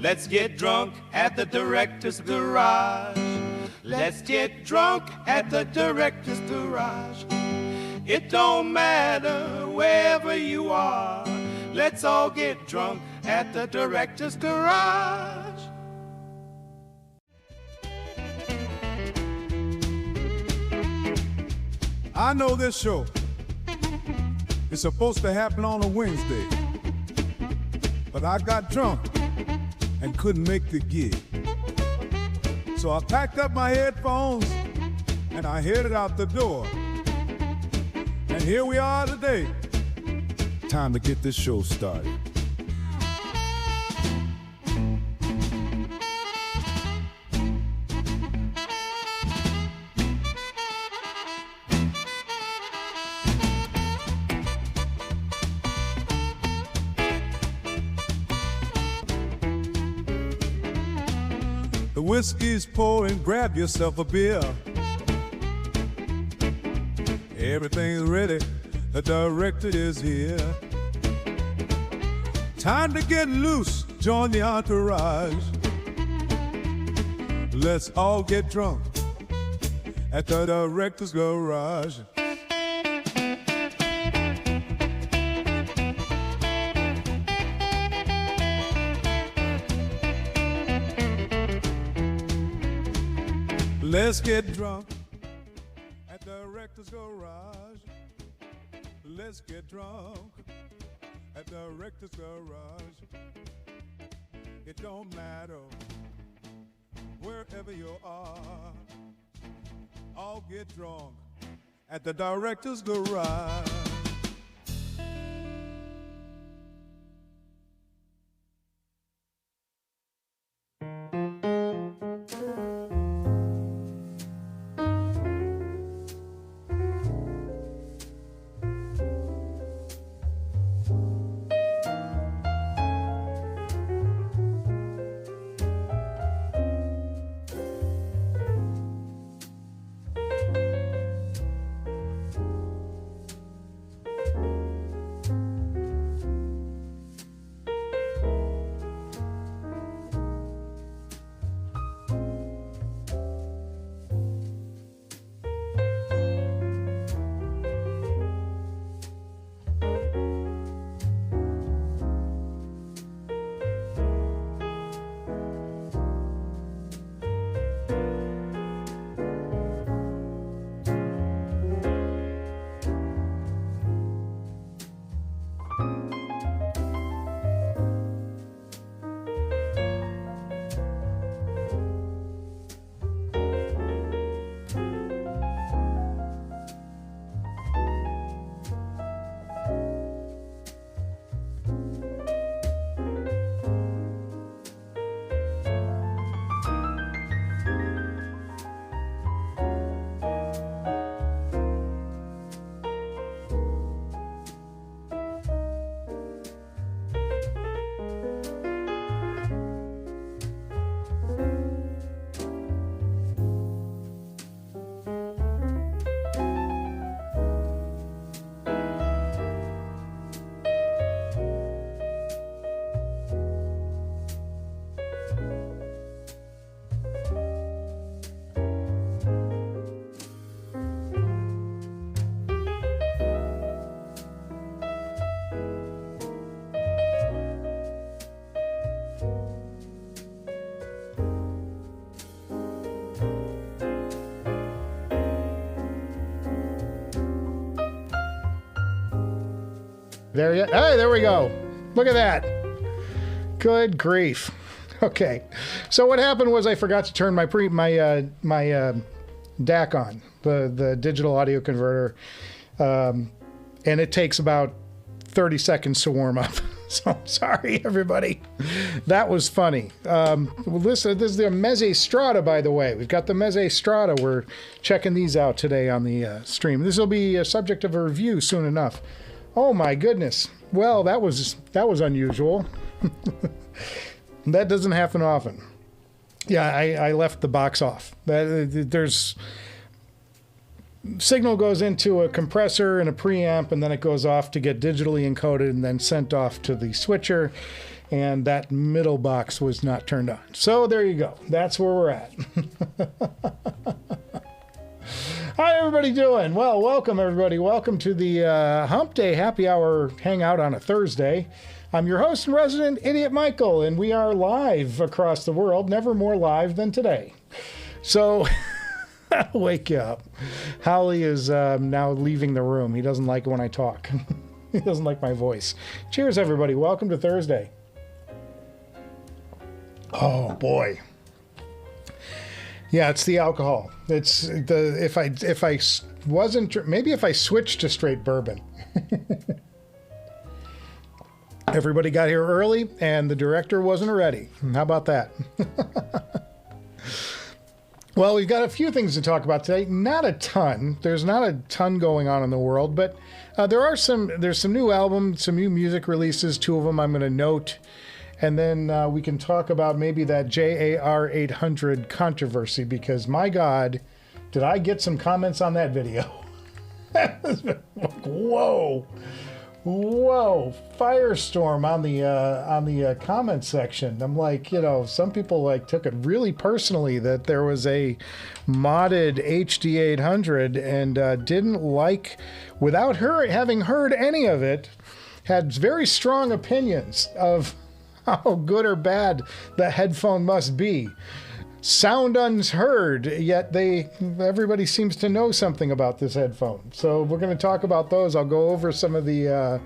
Let's get drunk at the director's garage. Let's get drunk at the director's garage. It don't matter wherever you are. Let's all get drunk at the director's garage. I know this show is supposed to happen on a Wednesday, but I got drunk and couldn't make the gig. So I packed up my headphones and I headed out the door. And here we are today. Time to get this show started. The whiskey's pouring, grab yourself a beer. Everything's ready, the director is here. Time to get loose, join the entourage. Let's all get drunk at the director's garage. Let's get drunk at the director's garage. Let's get drunk at the director's garage. It don't matter wherever you are. I'll get drunk at the director's garage. There we go. Look at that. Good grief. Okay. So what happened was I forgot to turn my DAC on, the digital audio converter, and it takes about 30 seconds to warm up. So sorry, everybody. That was funny. Listen, this is the Meze Strata, by the way. We've got the Meze Strata. We're checking these out today on the stream. This will be a subject of a review soon enough. Oh my goodness. Well, that was unusual. That doesn't happen often. Yeah, I left the box off. There's signal goes into a compressor and a preamp, and then it goes off to get digitally encoded and then sent off to the switcher. and that middle box was not turned on. So there you go. That's where we're at. How everybody doing? Well, welcome everybody. Welcome to the Hump Day Happy Hour Hangout on a Thursday. I'm your host and resident, Idiot Michael, and we are live across the world, never more live than today. So, wake you up. Holly is now leaving the room. He doesn't like it when I talk. He doesn't like my voice. Cheers, everybody. Welcome to Thursday. Oh, boy. Yeah, it's the alcohol. It's the if I wasn't, maybe if I switched to straight bourbon. Everybody got here early, and the director wasn't ready. How about that? Well, we've got a few things to talk about today. Not a ton. There's not a ton going on in the world, but there's some new albums, some new music releases. Two of them I'm going to note. And then we can talk about maybe that JAR 800 controversy, because my God, did I get some comments on that video. Whoa. Whoa, firestorm on the comment section. I'm like, some people like took it really personally that there was a modded HD-800 and didn't like, without her having heard any of it, had very strong opinions of how good or bad the headphone must be. Sound unheard, yet everybody seems to know something about this headphone. So we're going to talk about those. I'll go over some of the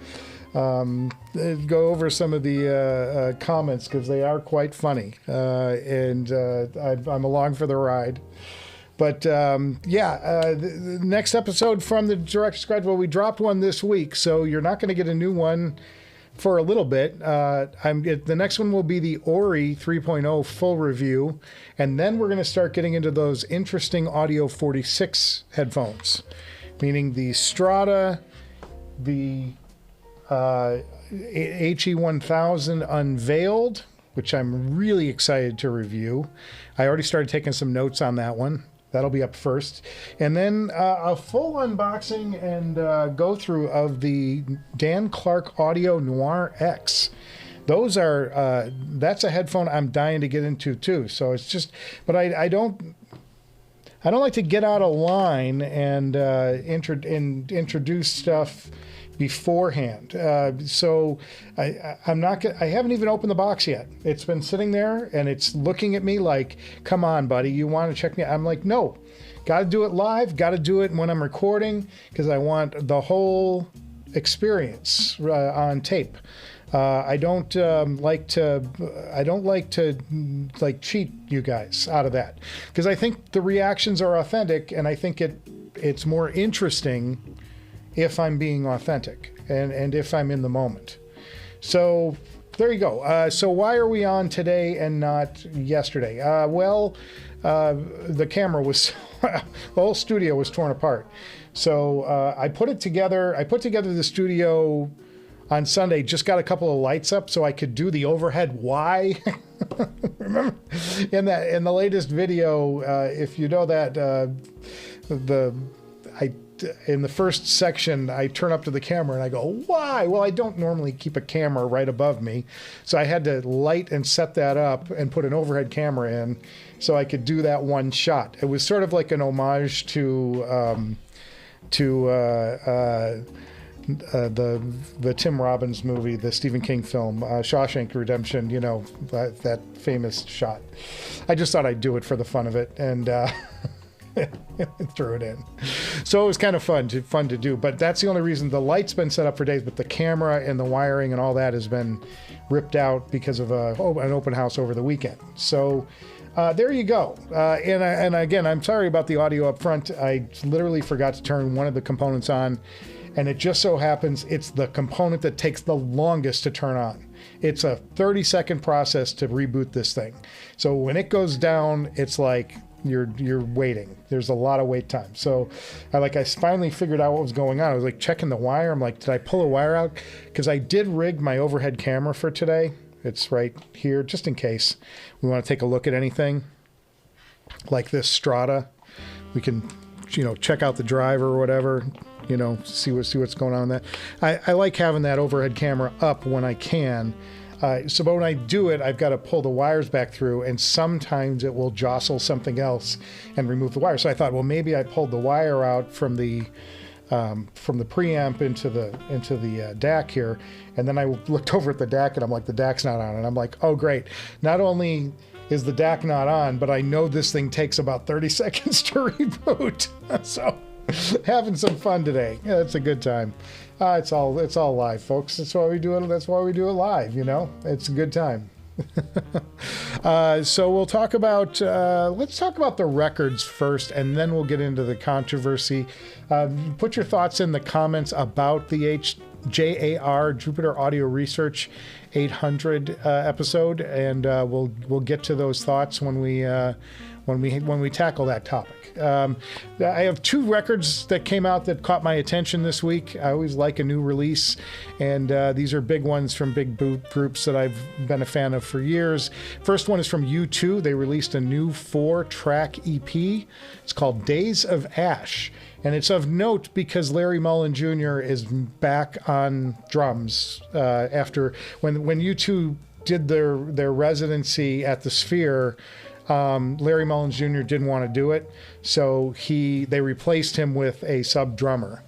comments, because they are quite funny, and I'm along for the ride. But the next episode from the Director's Garage, well, we dropped one this week, so you're not going to get a new one for a little bit. The next one will be the Ori 3.0 full review, and then we're going to start getting into those interesting Audio 46 headphones, meaning the Strata, the HE-1000 Unveiled, which I'm really excited to review. I already started taking some notes on that one. That'll be up first. And then a full unboxing and go through of the Dan Clark Audio Noir X. Those are, that's a headphone I'm dying to get into too. So it's just, but I don't like to get out of line and introduce stuff beforehand. So I haven't even opened the box yet. It's been sitting there and it's looking at me like, come on, buddy, you want to check me out? I'm like, no, got to do it live. Got to do it when I'm recording, because I want the whole experience on tape. I don't like to cheat you guys out of that, because I think the reactions are authentic, and I think it's more interesting if I'm being authentic and if I'm in the moment. So there you go. So why are we on today and not yesterday? The camera was, the whole studio was torn apart. So I put it together. I put together the studio on Sunday, just got a couple of lights up so I could do the overhead Y. Remember in the latest video, if you know that, in the first section, I turn up to the camera and I go, why? Well, I don't normally keep a camera right above me. So I had to light and set that up and put an overhead camera in so I could do that one shot. It was sort of like an homage to the Tim Robbins movie, the Stephen King film, Shawshank Redemption, that famous shot. I just thought I'd do it for the fun of it, and threw it in. So it was kind of fun to do, but that's the only reason. The light's been set up for days, but the camera and the wiring and all that has been ripped out because of an open house over the weekend. So there you go. And again, I'm sorry about the audio up front. I literally forgot to turn one of the components on, and it just so happens it's the component that takes the longest to turn on. It's a 30-second process to reboot this thing. So when it goes down, it's like you're waiting. There's a lot of wait time. So I finally figured out what was going on. I was like checking the wire. I'm like, did I pull a wire out? Because I did rig my overhead camera for today. It's right here, just in case we want to take a look at anything like this Strata. We can, check out the driver or whatever, see what's going on with that. I like having that overhead camera up when I can. So when I do it, I've got to pull the wires back through, and sometimes it will jostle something else and remove the wire. So I thought, well, maybe I pulled the wire out from the preamp into the DAC here, and then I looked over at the DAC, and I'm like, the DAC's not on, and I'm like, oh great, not only is the DAC not on, but I know this thing takes about 30 seconds to reboot. So having some fun today. Yeah, it's a good time. It's all live, folks. That's why we do it. That's why we do it live. You know, it's a good time. So we'll talk about let's talk about the records first, and then we'll get into the controversy. Put your thoughts in the comments about the JAR Jupiter Audio Research 800 episode, and we'll get to those thoughts when we tackle that topic. I have 2 records that came out that caught my attention this week. I always like a new release, and these are big ones from big groups that I've been a fan of for years. First one is from U2. They released a new 4-track EP. It's called Days of Ash, and it's of note because Larry Mullen Jr. is back on drums after when U2 did their residency at the Sphere. Larry Mullins Jr. didn't want to do it, so they replaced him with a sub drummer,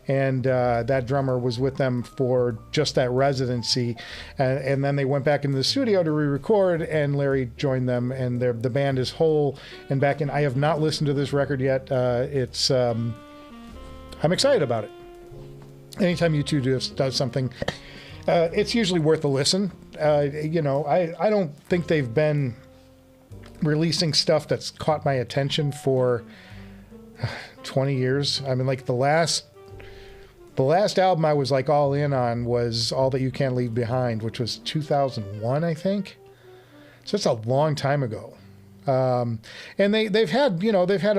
and that drummer was with them for just that residency, and then they went back into the studio to re-record, and Larry joined them, and the band is whole and back in. I have not listened to this record yet. I'm excited about it. Anytime U2 does something, it's usually worth a listen. I don't think they've been releasing stuff that's caught my attention for 20 years. I mean, like the last album I was like all in on was All That You Can't Leave Behind, which was 2001, I think. So it's a long time ago. And they've had other, How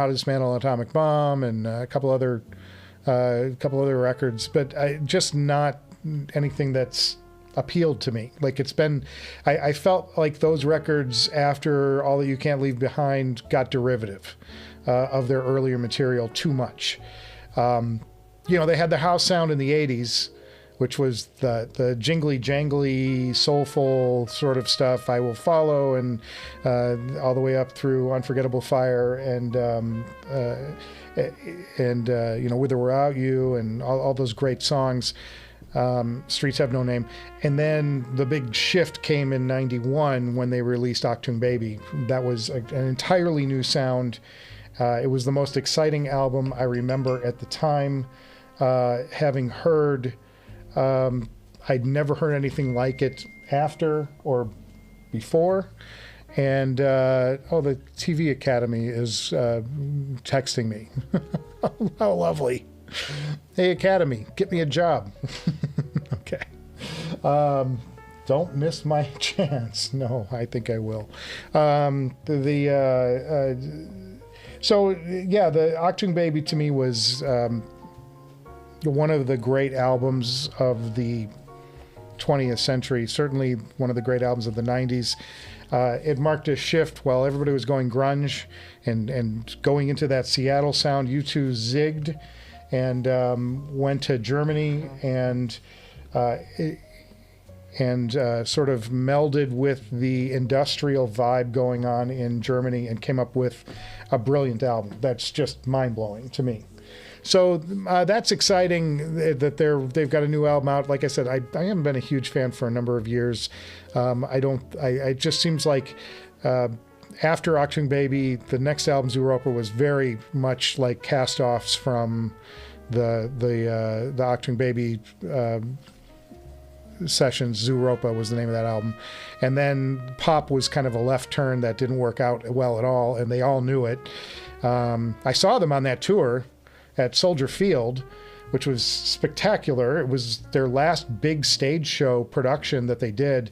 to Dismantle an Atomic Bomb and a couple other records, but just not anything that's appealed to me. Like I felt like those records after All That You Can't Leave Behind got derivative of their earlier material too much. They had the house sound in the 80s, which was the jingly jangly soulful sort of stuff, I Will Follow, and all the way up through Unforgettable Fire and With or Without You and all those great songs. Streets Have No Name. And then the big shift came in 91 when they released Achtung Baby. That was an entirely new sound. It was the most exciting album I remember at the time having heard. I'd never heard anything like it after or before. And the TV Academy is texting me. How lovely. Hey, Academy, get me a job. Okay. Don't miss my chance. No, I think I will. The Achtung Baby to me was one of the great albums of the 20th century, certainly one of the great albums of the 90s. It marked a shift while everybody was going grunge and going into that Seattle sound. U2 zigged and went to Germany and sort of melded with the industrial vibe going on in Germany and came up with a brilliant album that's just mind-blowing to me. So that's exciting that they've got a new album out. Like I said, I haven't been a huge fan for a number of years. It just seems like after Achtung Baby, the next album, Zooropa, was very much like cast-offs from the Achtung Baby sessions. Zooropa was the name of that album. And then pop was kind of a left turn that didn't work out well at all, and they all knew it. I saw them on that tour at Soldier Field, which was spectacular. It was their last big stage show production that they did.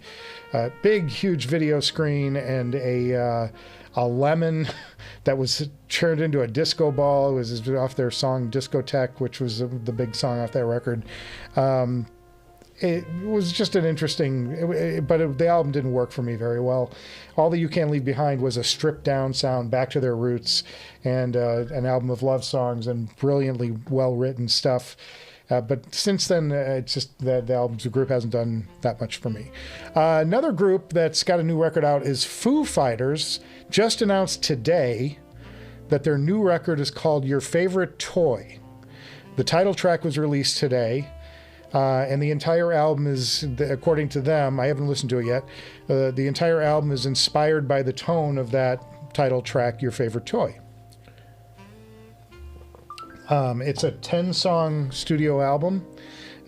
Big, huge video screen and a lemon that was turned into a disco ball. It was off their song Discotheque, which was the big song off that record. It was just an interesting, the album didn't work for me very well. All That You Can't Leave Behind was a stripped down sound, back to their roots, and an album of love songs and brilliantly well written stuff. But since then, it's just that the group hasn't done that much for me. Another group that's got a new record out is Foo Fighters. Just announced today that their new record is called Your Favorite Toy. The title track was released today, and the entire album is, according to them, I haven't listened to it yet, the entire album is inspired by the tone of that title track, Your Favorite Toy. It's a 10-song studio album.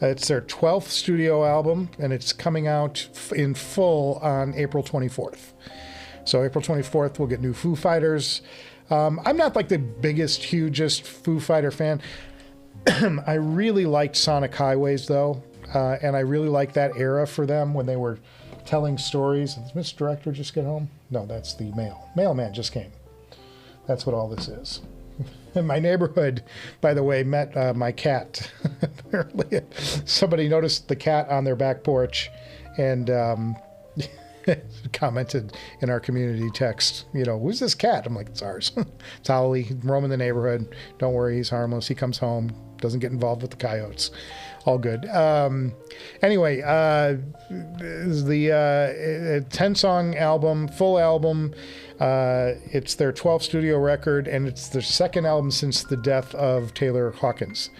It's their 12th studio album, and it's coming out in full on April 24th. So April 24th, we'll get new Foo Fighters. I'm not like the biggest, hugest Foo Fighter fan. I really liked Sonic Highways, though, and I really liked that era for them when they were telling stories. Did Mr. Director just get home? No, that's the mailman just came. That's what all this is. In my neighborhood, by the way, met my cat. Apparently, somebody noticed the cat on their back porch and commented in our community text, who's this cat? I'm like, it's ours. It's Howley, roaming the neighborhood. Don't worry, he's harmless. He comes home, doesn't get involved with the coyotes. All good. Anyway, the 10-song album, full album. It's their 12th studio record, and it's their second album since the death of Taylor Hawkins.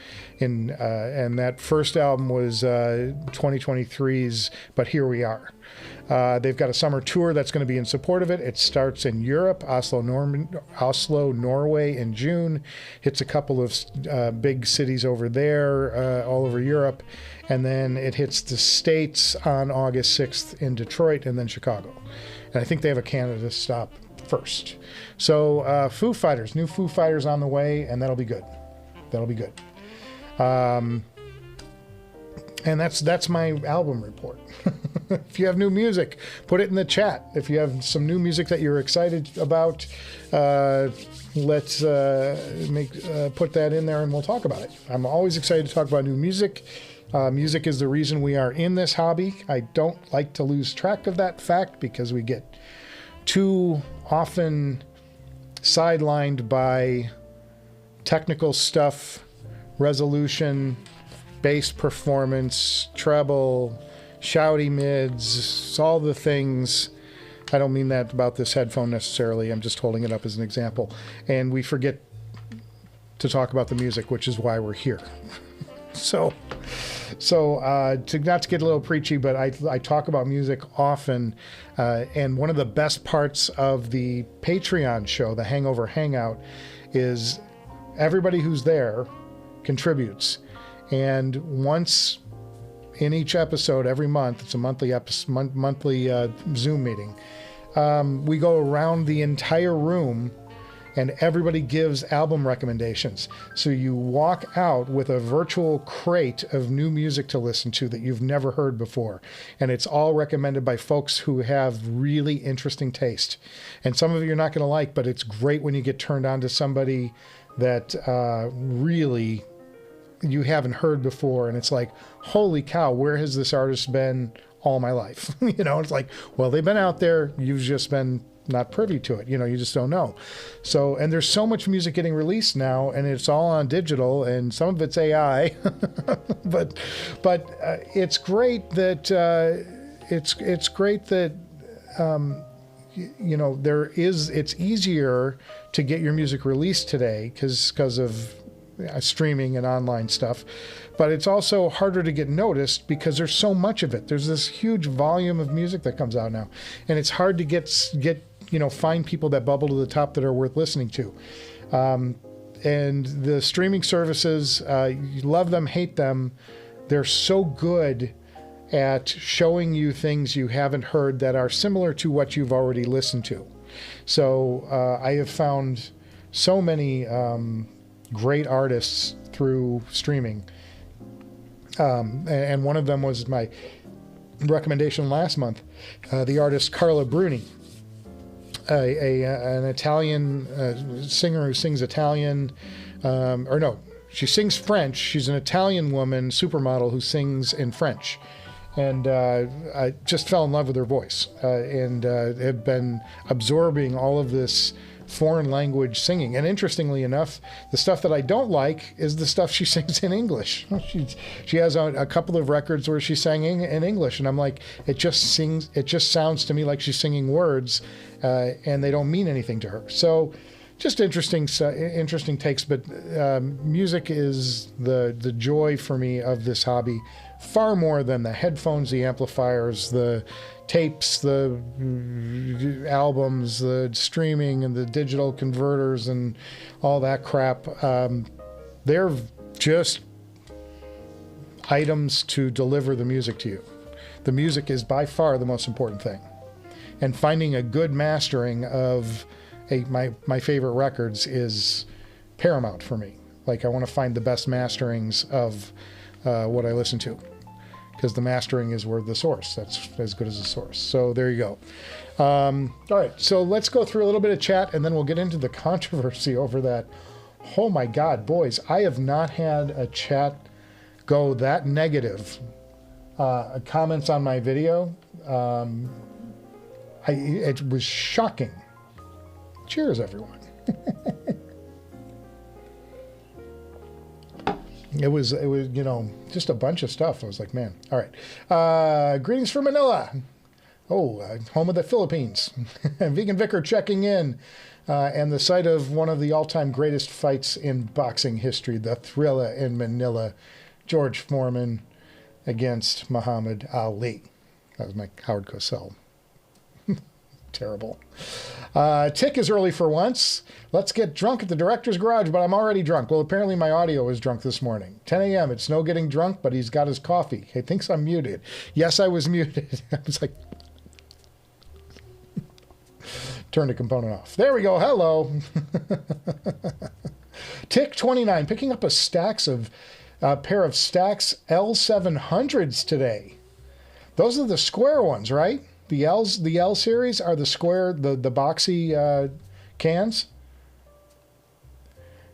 And that first album was 2023's But Here We Are. They've got a summer tour that's going to be in support of it. It starts in Europe, Oslo, Norway in June. Hits a couple of big cities over there, all over Europe. And then it hits the States on August 6th in Detroit and then Chicago. And I think they have a Canada stop first. So Foo Fighters, new Foo Fighters on the way, and that'll be good. That'll be good. And that's my album report. If you have new music, put it in the chat. If you have some new music that you're excited about, let's put that in there and we'll talk about it. I'm always excited to talk about new music. Music is the reason we are in this hobby. I don't like to lose track of that fact because we get too often sidelined by technical stuff, resolution, bass performance, treble, shouty mids, all the things. I don't mean that about this headphone necessarily. I'm just holding it up as an example. And we forget to talk about the music, which is why we're here. So to not to get a little preachy, but I talk about music often. And one of the best parts of the Patreon show, the Hangout, is everybody who's there contributes. And once in each episode, every month, it's a monthly Zoom meeting, we go around the entire room and everybody gives album recommendations. So you walk out with a virtual crate of new music to listen to that you've never heard before. And it's all recommended by folks who have really interesting taste. And some of it you're not going to like, but it's great when you get turned on to somebody that really you haven't heard before, and it's like, holy cow, where has this artist been all my life? It's like, well, they've been out there, you've just been not privy to it, you just don't know. So, and there's so much music getting released now, and it's all on digital, and some of it's AI, but it's great that it's great that it's easier to get your music released today because of streaming and online stuff, but it's also harder to get noticed because there's so much of it. There's this huge volume of music that comes out now, and it's hard to get find people that bubble to the top that are worth listening to. And the streaming services, you love them, hate them, they're so good at showing you things you haven't heard that are similar to what you've already listened to. So I have found so many great artists through streaming. And one of them was my recommendation last month, the artist Carla Bruni, an Italian singer who sings Italian, she sings French. She's an Italian woman, supermodel, who sings in French. And I just fell in love with her voice and have been absorbing all of this foreign language singing. And interestingly enough, the stuff that I don't like is the stuff she sings in English. She has a couple of records where she's singing in English, and I'm like, it just sounds to me like she's singing words, and they don't mean anything to her. So just interesting takes, but music is the joy for me of this hobby, far more than the headphones, the amplifiers, the tapes, the albums, the streaming, and the digital converters, and all that crap. They're just items to deliver the music to you. The music is by far the most important thing. And finding a good mastering of my favorite records is paramount for me. Like, I want to find the best masterings of what I listen to, because the mastering is where the source. That's as good as the source. So there you go. All right, so let's go through a little bit of chat, and then we'll get into the controversy over that. Oh my God, boys, I have not had a chat go that negative. Comments on my video. It was shocking. Cheers, everyone. It was, you know, just a bunch of stuff. I was like, man. All right. Greetings from Manila. Oh, home of the Philippines. Vegan Vicar checking in. And the site of one of the all-time greatest fights in boxing history, the Thrilla in Manila. George Foreman against Muhammad Ali. That was my Howard Cosell. Terrible. Tick is early for once. Let's get drunk at the director's garage, but I'm already drunk. Well, apparently my audio was drunk this morning. 10 a.m. It's no getting drunk, but he's got his coffee. He thinks I'm muted. Yes, I was muted. I was like... Turn the component off. There we go. Hello. Tick 29, picking up a pair of Stax L700s today. Those are the square ones, right? The L series are the square, the boxy cans.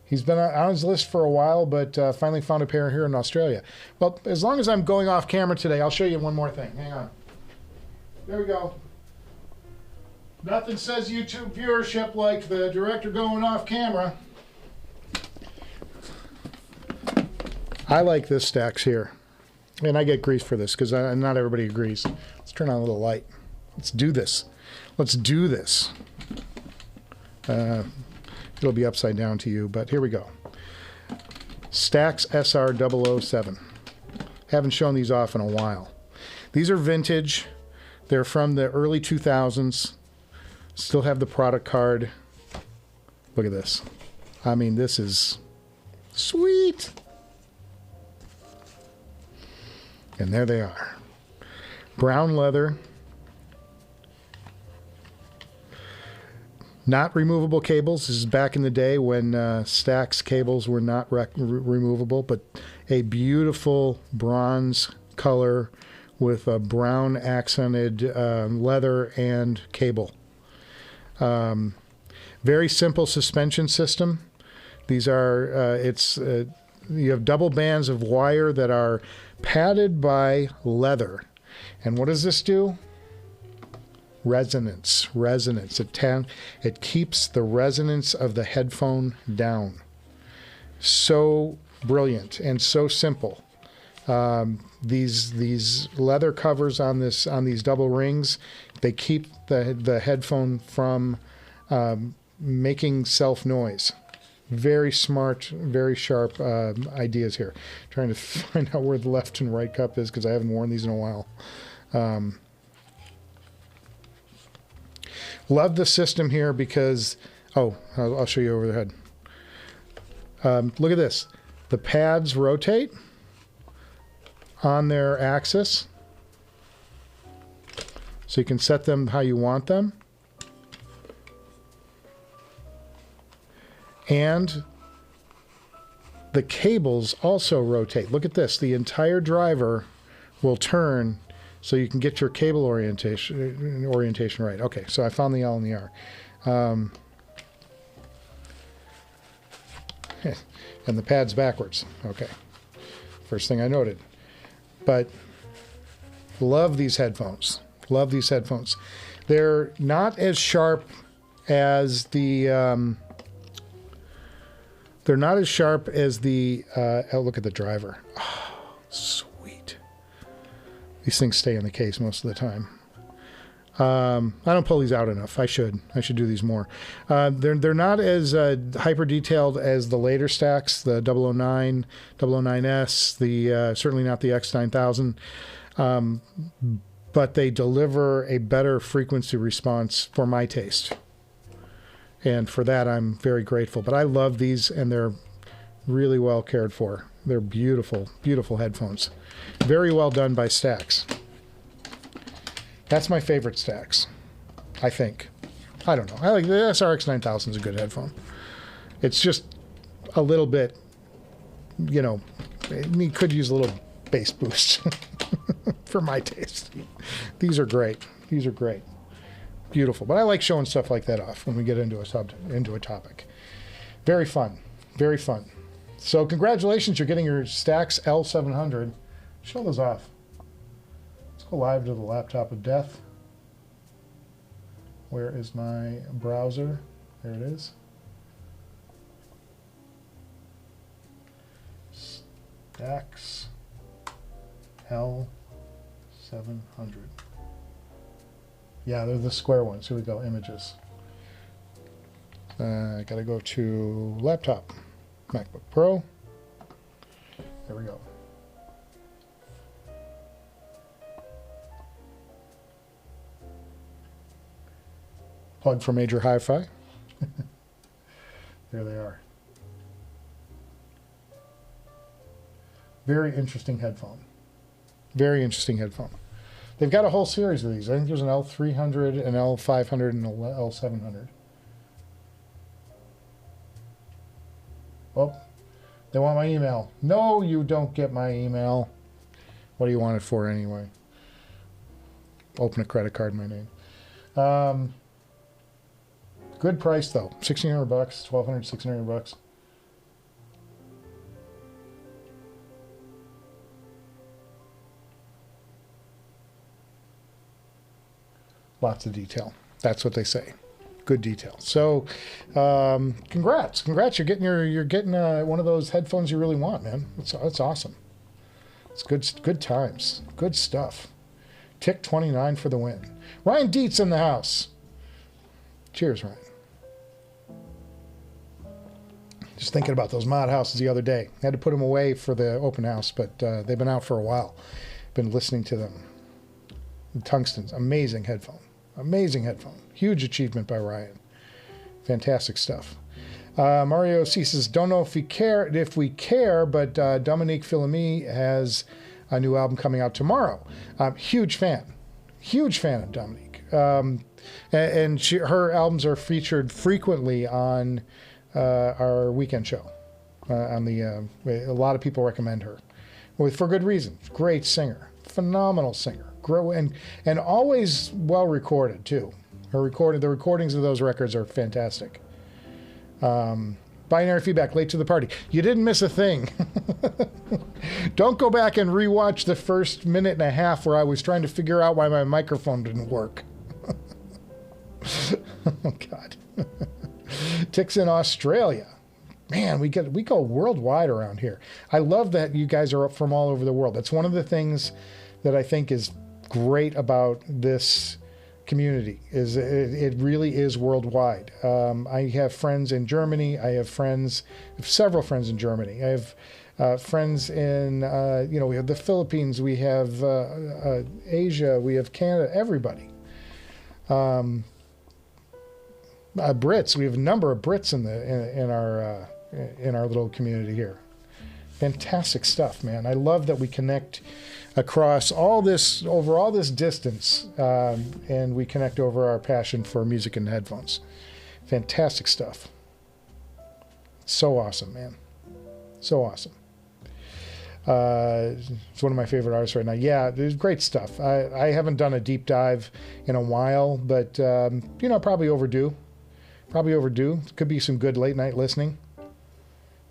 He's been on his list for a while, but finally found a pair here in Australia. Well, as long as I'm going off camera today, I'll show you one more thing. Hang on. There we go. Nothing says YouTube viewership like the director going off camera. I like this Stax here. And I get grief for this because not everybody agrees. Let's turn on a little light. Let's do this. Let's do this. It'll be upside down to you, but here we go. Stax SR007. Haven't shown these off in a while. These are vintage. They're from the early 2000s. Still have the product card. Look at this. I mean, this is sweet. And there they are. Brown leather. Not removable cables. This is back in the day when Stax cables were not removable, but a beautiful bronze color with a brown accented leather and cable. Very simple suspension system. These are, you have double bands of wire that are padded by leather. And what does this do? Resonance. It keeps the resonance of the headphone down. So brilliant and so simple. These leather covers on these double rings, they keep the headphone from making self noise. Very smart, very sharp ideas here. Trying to find out where the left and right cup is because I haven't worn these in a while. Love the system here because, I'll show you over the head. Look at this. The pads rotate on their axis. So you can set them how you want them. And the cables also rotate. Look at this. The entire driver will turn so you can get your cable orientation right. Okay, so I found the L and the R. And the pad's backwards. Okay. First thing I noted. But love these headphones. Love these headphones. They're not as sharp as the they're not as sharp as the oh, look at the driver. Oh, sweet. These things stay in the case most of the time. I don't pull these out enough. I should do these more. They're not as hyper detailed as the later stacks, the 009, 009S, the certainly not the X9000, but they deliver a better frequency response for my taste, and for that I'm very grateful. But I love these, and they're really well cared for. They're beautiful, beautiful headphones. Very well done by Stax. That's my favorite Stax, I think. I don't know. I like the SRX9000 is a good headphone. It's just a little bit, you know, it could use a little bass boost for my taste. These are great. These are great. Beautiful. But I like showing stuff like that off when we get into a topic. Very fun. Very fun. So congratulations, you're getting your Stax L700. Show those off. Go live to the laptop of death. Where is my browser? There it is. Stax L700. Yeah, they're the square ones. Here we go, images. I gotta go to laptop, MacBook Pro. There we go. Plug for major hi-fi. There they are. Very interesting headphone. Very interesting headphone. They've got a whole series of these. I think there's an L300, an L500, and an L700. Oh, they want my email. No, you don't get my email. What do you want it for anyway? Open a credit card in my name. Good price though, $1,600, $1,200, $1,600. Lots of detail. That's what they say. Good detail. So, congrats! You're getting one of those headphones you really want, man. It's awesome. It's good times. Good stuff. Tick 29 for the win. Ryan Dietz in the house. Cheers, Ryan. Just thinking about those mod houses the other day. Had to put them away for the open house, but they've been out for a while. Been listening to them. The Tungstens, amazing headphone. Amazing headphone. Huge achievement by Ryan. Fantastic stuff. Mario C says, don't know if we care, but Dominique Philomé has a new album coming out tomorrow. Huge fan of Dominique. And her albums are featured frequently on our weekend show. A lot of people recommend her, for good reason. Great singer, phenomenal singer, and always well recorded too. The recordings of those records are fantastic. Binary feedback, late to the party. You didn't miss a thing. Don't go back and rewatch the first minute and a half where I was trying to figure out why my microphone didn't work. Oh God. Tick's in Australia. Man, we go worldwide around here. I love that you guys are up from all over the world. That's one of the things that I think is great about this community, is it really is worldwide. I have friends in Germany. I have several friends in Germany. I have friends in, we have the Philippines, we have Asia, we have Canada, everybody. Brits, we have a number of Brits in our little community here. Fantastic stuff, man. I love that we connect across over all this distance, and we connect over our passion for music and headphones. Fantastic stuff. So awesome, man. So awesome. It's one of my favorite artists right now. Yeah, there's great stuff. I haven't done a deep dive in a while, but probably overdue. Could be some good late night listening.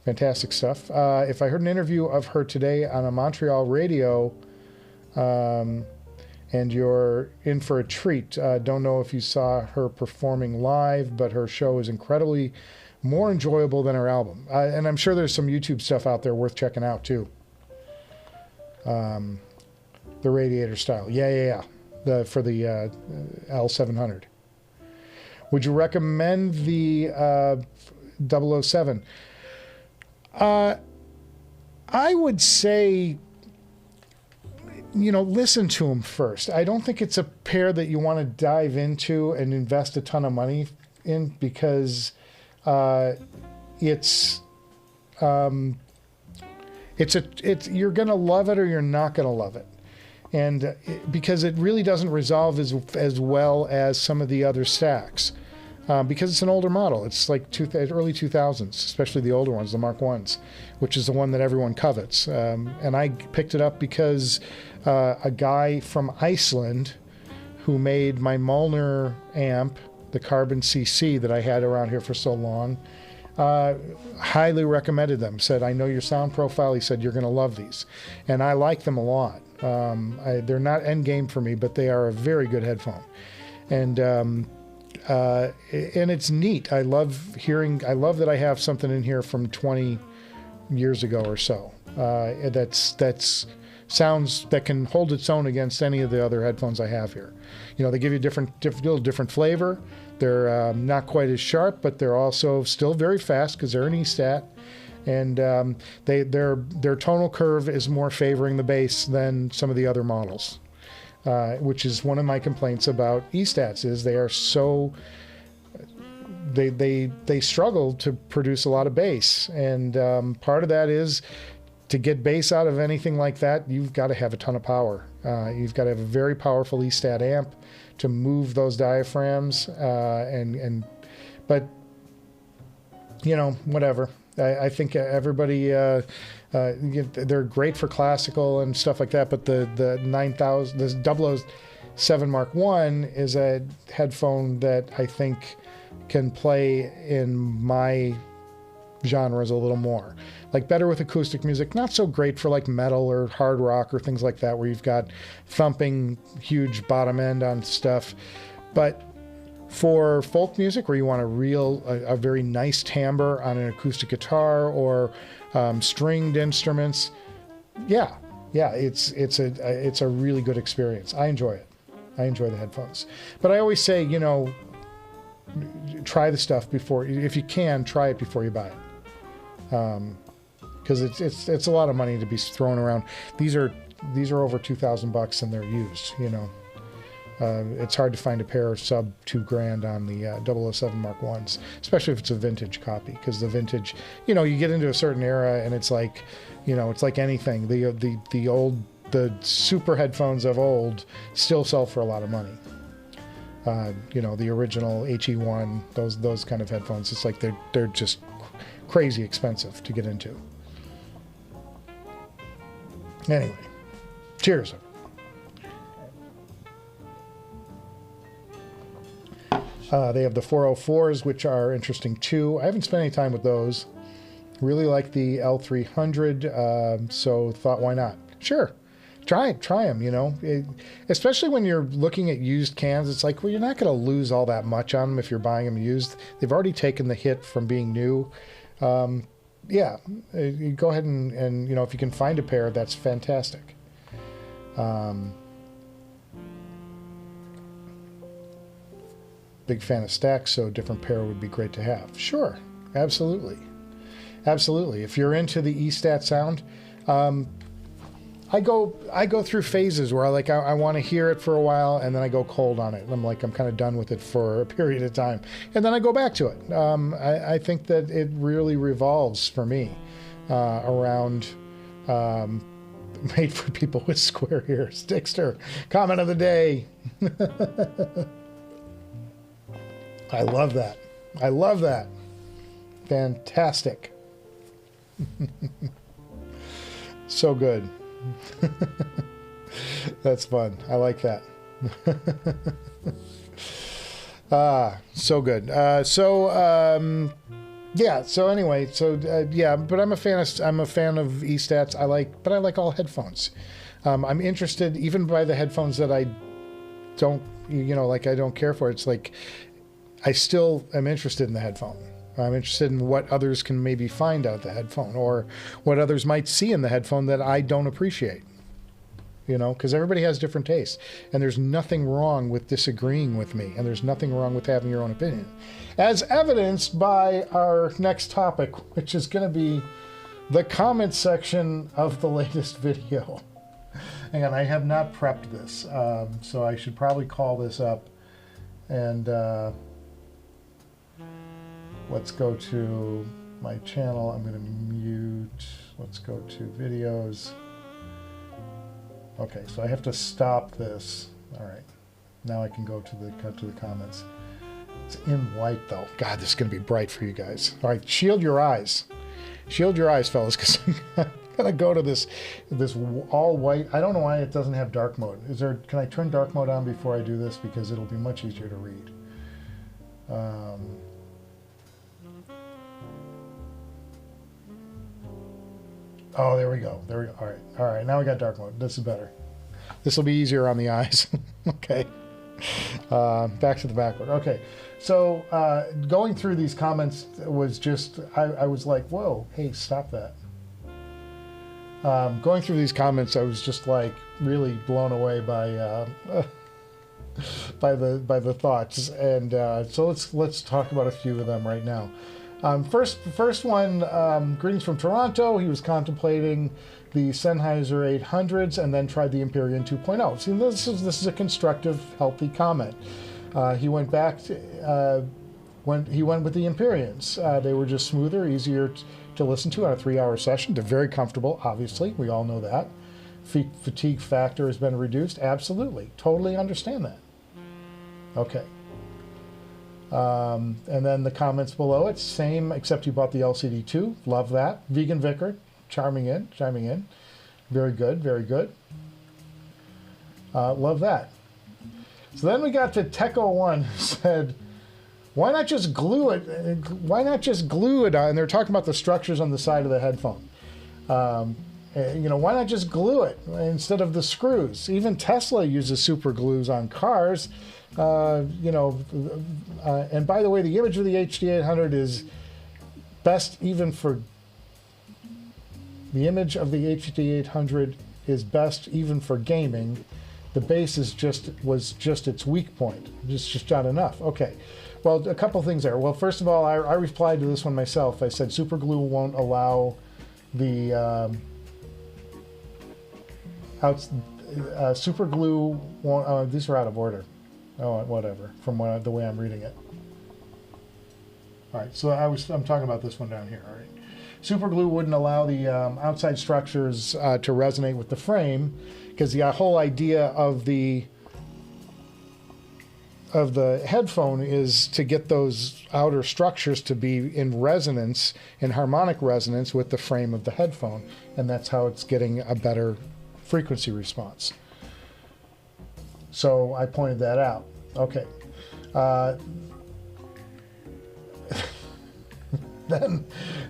Fantastic stuff. If I heard an interview of her today on a Montreal radio, and and you're in for a treat. Don't know if you saw her performing live, but her show is incredibly more enjoyable than her album. And I'm sure there's some YouTube stuff out there worth checking out too. The radiator style. Yeah. For the L700. Would you recommend the 007? I would say, listen to them first. I don't think it's a pair that you want to dive into and invest a ton of money in, because you're gonna love it or you're not gonna love it, and because it really doesn't resolve as well as some of the other stacks, because it's an older model. It's like early 2000s, especially the older ones, the Mark 1s, which is the one that everyone covets. And I picked it up because a guy from Iceland who made my Molnar amp, the Carbon CC that I had around here for so long, highly recommended them. Said, I know your sound profile. He said, you're going to love these. And I like them a lot. They're not end game for me, but they are a very good headphone. And it's neat. I love that I have something in here from 20 years ago or so. That's sounds that can hold its own against any of the other headphones I have here. They give you little different flavor. They're not quite as sharp, but they're also still very fast because they're an E-stat. And their tonal curve is more favoring the bass than some of the other models, which is one of my complaints about E-stats, is they are so... They struggle to produce a lot of bass. And part of that is, to get bass out of anything like that, you've got to have a ton of power. You've got to have a very powerful E-stat amp to move those diaphragms, but whatever. I think everybody, they're great for classical and stuff like that, but the 9000, the 007 Mark I is a headphone that I think can play in my genres a little more. Like, better with acoustic music, not so great for like metal or hard rock or things like that, where you've got thumping, huge bottom end on stuff. But for folk music, where you want a very nice timbre on an acoustic guitar or stringed instruments, it's a really good experience. I enjoy it. I enjoy the headphones. But I always say, try the stuff before, if you can, try it before you buy it. Because it's a lot of money to be thrown around. These are over $2,000 and they're used. It's hard to find a pair sub $2,000 on the 007 Mark I's, especially if it's a vintage copy. Because the vintage, you get into a certain era and it's like, it's like anything. The super headphones of old still sell for a lot of money. The original HE1, those kind of headphones. It's like they're just crazy expensive to get into. Anyway, cheers. They have the 404s, which are interesting too. I haven't spent any time with those. Really like the L300, so thought, why not? Sure, try them. Especially when you're looking at used cans, it's like, well, you're not going to lose all that much on them if you're buying them used. They've already taken the hit from being new. You go ahead and if you can find a pair, that's fantastic. Big fan of stacks, so a different pair would be great to have. Sure, absolutely. If you're into the E-stat sound, I go through phases where I want to hear it for a while, and then I go cold on it. I'm kind of done with it for a period of time, and then I go back to it. I think that it really revolves for me around made for people with square ears. Dixter, comment of the day. I love that. Fantastic. So good. That's fun. I like that. So good. But I'm a fan of E-stats. I like all headphones. I'm interested even by the headphones that I don't, like I don't care for. It's like I still am interested in the headphone. I'm interested in what others can maybe find out the headphone, or what others might see in the headphone that I don't appreciate. Because everybody has different tastes, and there's nothing wrong with disagreeing with me, and there's nothing wrong with having your own opinion, as evidenced by our next topic, which is going to be the comment section of the latest video. Hang on, I have not prepped this, so I should probably call this up, and let's go to my channel. I'm going to mute. Let's go to videos. Okay, so I have to stop this. All right, now I can go to the comments. It's in white though. God, this is going to be bright for you guys. All right, shield your eyes. Shield your eyes, fellas, because I'm gonna go to this all white. I don't know why it doesn't have dark mode. Can I turn dark mode on before I do this, because it'll be much easier to read. Oh, there we go. There we go. All right. Now we got dark mode. This is better. This will be easier on the eyes. Okay. Back to the backward. Okay. So going through these comments was just, I was like, whoa, hey, stop that. Going through these comments, I was just like really blown away by by the thoughts, and so let's talk about a few of them right now. First one, greetings from Toronto. He was contemplating the Sennheiser 800s and then tried the Empyrean 2.0. See, this is a constructive, healthy comment. He went back to, he went with the Empyreans. They were just smoother, easier to listen to on a 3-hour session. They're very comfortable, obviously. We all know that. Fatigue factor has been reduced. Absolutely. Totally understand that. Okay. And then the comments below it, same, except you bought the LCD-2. Love that. Vegan Vicar, chiming in. Very good, very good. Love that. So then we got to Techo1, who said, why not just glue it? Why not just glue it on? And they're talking about the structures on the side of the headphone. Why not just glue it instead of the screws? Even Tesla uses super glues on cars. And by the way, the image of the HD-800 is best even for the image of the HD-800 is best even for gaming. The base was just its weak point. It's just not enough. Okay. Well, a couple things there. Well, first of all, I replied to this one myself. I said super glue won't allow the super glue won't. These are out of order. Oh, whatever. From the way I'm reading it. All right. So I'm talking about this one down here. All right. Super glue wouldn't allow the outside structures to resonate with the frame, because the whole idea of the headphone is to get those outer structures to be in resonance, in harmonic resonance with the frame of the headphone, and that's how it's getting a better frequency response. So I pointed that out. Okay.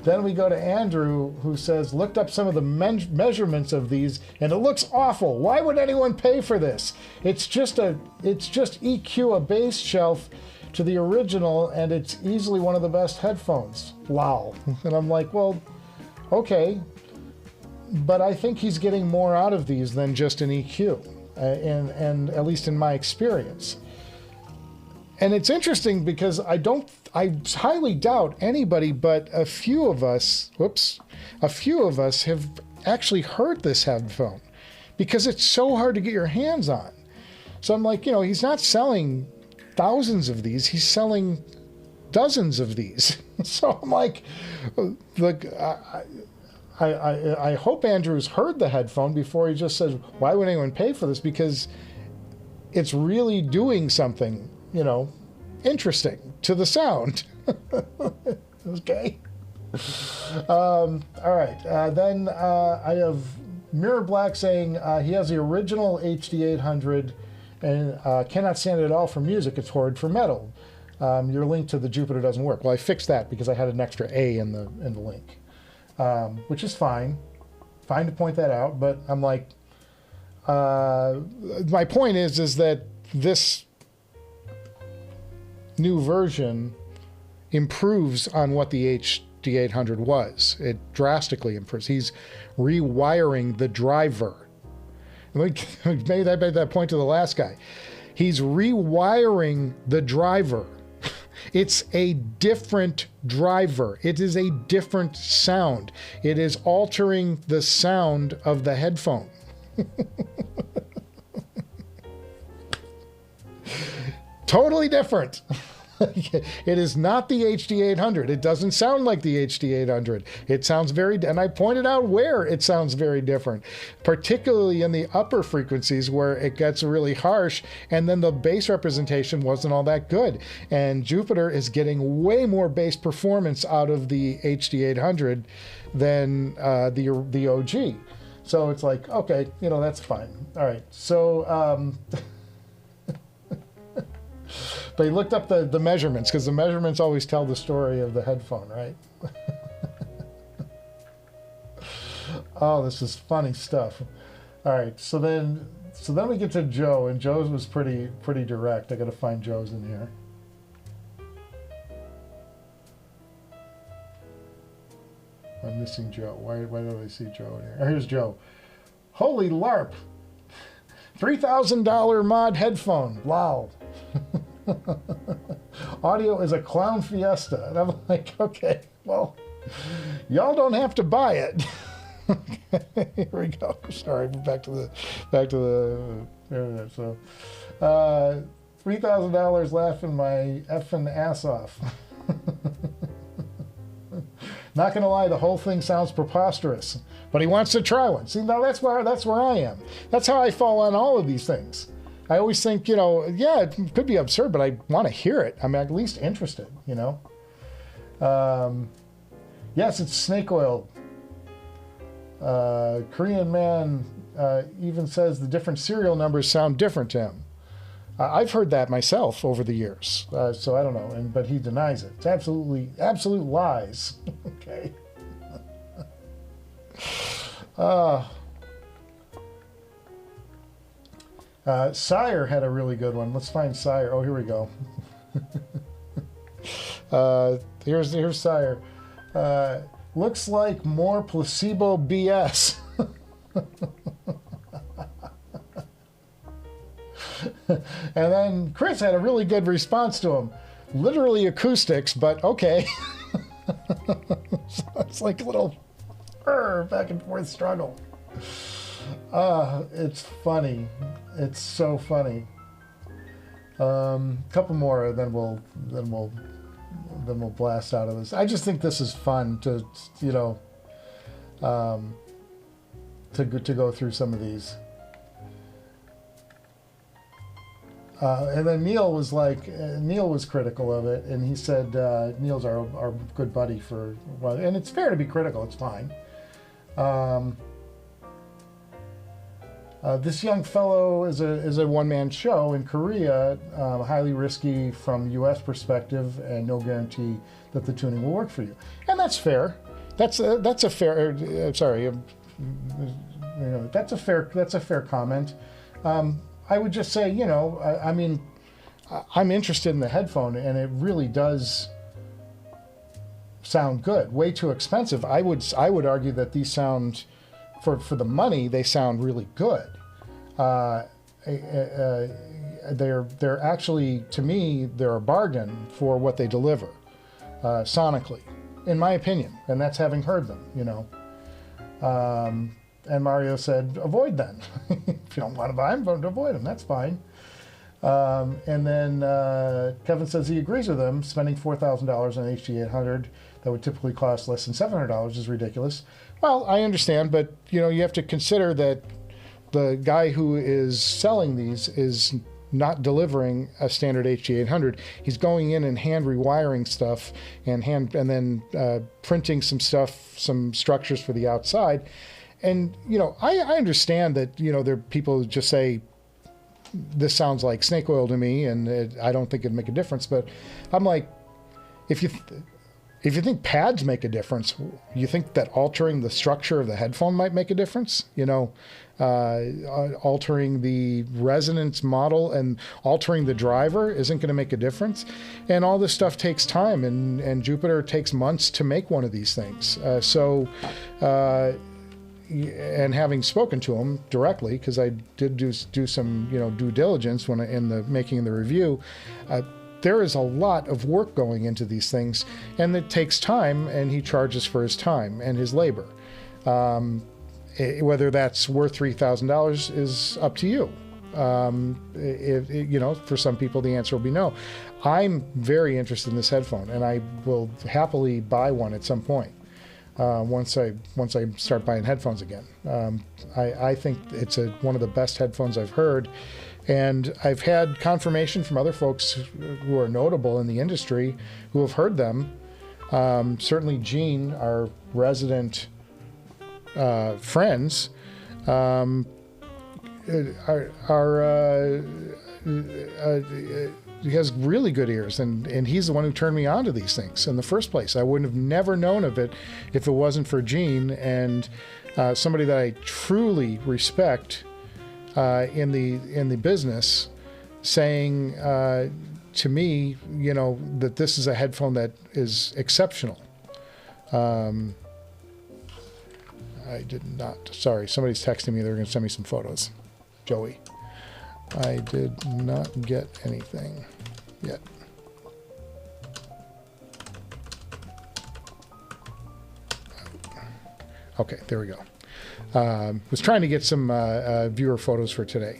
Then we go to Andrew, who says, looked up some of the measurements of these, and it looks awful. Why would anyone pay for this? It's just EQ a bass shelf to the original, and it's easily one of the best headphones. Wow. And I'm like, well, okay, but I think he's getting more out of these than just an EQ, and at least in my experience. And it's interesting because I highly doubt anybody but a few of us have actually heard this headphone, because it's so hard to get your hands on. So I'm like, he's not selling thousands of these, he's selling dozens of these. So I'm like, look, I hope Andrew's heard the headphone before he just says, why would anyone pay for this? Because it's really doing something, interesting to the sound. Okay. All right. Then I have Mirror Black saying he has the original HD-800 and cannot stand it at all for music. It's horrid for metal. Your link to the Jupiter doesn't work. Well, I fixed that because I had an extra A in the link, which is fine. Fine to point that out, but I'm like, my point is that this new version improves on what the HD-800 was. It drastically improves. He's rewiring the driver. We made that point to the last guy. He's rewiring the driver. It's a different driver. It is a different sound. It is altering the sound of the headphone. Totally different. It is not the HD-800. It doesn't sound like the HD-800. It sounds very, and I pointed out where it sounds very different, particularly in the upper frequencies where it gets really harsh, and then the bass representation wasn't all that good. And Jupiter is getting way more bass performance out of the HD-800 than the OG. So it's like, okay, you know, that's fine. All right, so... But he looked up the measurements, because the measurements always tell the story of the headphone, right? Oh, this is funny stuff. All right, so then we get to Joe, and Joe's was pretty direct. I got to find Joe's in here. I'm missing Joe. Why don't I see Joe in here? Oh, here's Joe. Holy LARP! $3,000 mod headphone. Wow. Audio is a clown fiesta. And I'm like, okay, well, y'all don't have to buy it. Here we go. Sorry, back to the internet. So, $3,000 laughing my effing ass off. Not gonna lie, the whole thing sounds preposterous, but he wants to try one. See, now that's where I am. That's how I fall on all of these things. I always think, you know, yeah, it could be absurd, but I want to hear it. I'm at least interested, you know. Yes, it's snake oil. Korean man even says the different serial numbers sound different to him. I've heard that myself over the years, so I don't know, but he denies it. It's absolute lies. Okay. Sire had a really good one. Let's find Sire. Oh, here we go. Here's Sire. Looks like more placebo BS. And then Chris had a really good response to him. Literally acoustics, but okay. So it's like a little back and forth struggle. It's funny. It's so funny. Couple more, then we'll blast out of this. I just think this is fun to, you know, to go through some of these. And then Neil was critical of it, and he said Neil's our good buddy for, well, and it's fair to be critical. It's fine. This young fellow is a one-man show in Korea, highly risky from U.S. perspective, and no guarantee that the tuning will work for you. And that's fair. That's a fair. That's a fair comment. I would just say, you know, I mean, I'm interested in the headphone, and it really does sound good. Way too expensive. I would argue that these sound, for the money, they sound really good. They're actually, to me, they're a bargain for what they deliver sonically, in my opinion, and that's having heard them, you know. And Mario said, avoid them. If you don't want to buy them, don't avoid them. That's fine. And then Kevin says he agrees with them. Spending $4,000 on an HD-800 that would typically cost less than $700 is ridiculous. Well, I understand, but you know, you have to consider that the guy who is selling these is not delivering a standard HD-800. He's going in and hand rewiring stuff and then printing some stuff, some structures for the outside. And, you know, I understand that, you know, there are people who just say, this sounds like snake oil to me, and I don't think it'd make a difference. But I'm like, if you think pads make a difference, you think that altering the structure of the headphone might make a difference? You know, altering the resonance model and altering the driver isn't going to make a difference. And all this stuff takes time, and Jupiter takes months to make one of these things. And having spoken to him directly, because I did do some due diligence when in the making the review, there is a lot of work going into these things, and it takes time, and he charges for his time and his labor. Whether that's worth $3,000 is up to you. For some people, the answer will be no. I'm very interested in this headphone, and I will happily buy one at some point. Once I start buying headphones again. I think it's one of the best headphones I've heard, and I've had confirmation from other folks who are notable in the industry who have heard them. Certainly Gene, our resident friends, he has really good ears, and he's the one who turned me on to these things in the first place. I wouldn't have never known of it if it wasn't for Gene, and somebody that I truly respect in the business, saying to me, that this is a headphone that is exceptional. I did not. Sorry, somebody's texting me. They're going to send me some photos. Joey. I did not get anything yet. Okay, there we go. Was trying to get some viewer photos for today.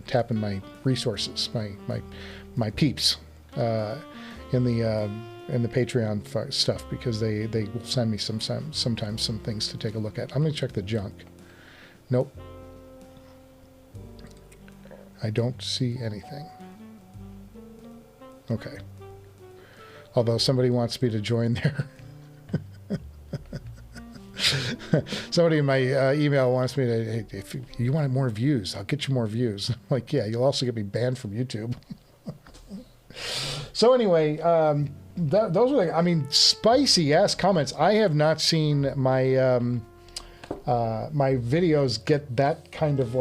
Tapping my resources, my peeps in the Patreon stuff, because they will send me sometimes some things to take a look at. I'm gonna check the junk. Nope. I don't see anything. Okay. Although somebody wants me to join there. Somebody in my email wants me to, hey, if you want more views, I'll get you more views. I'm like, yeah, you'll also get me banned from YouTube. So anyway, those are spicy ass comments. I have not seen my my videos get that kind of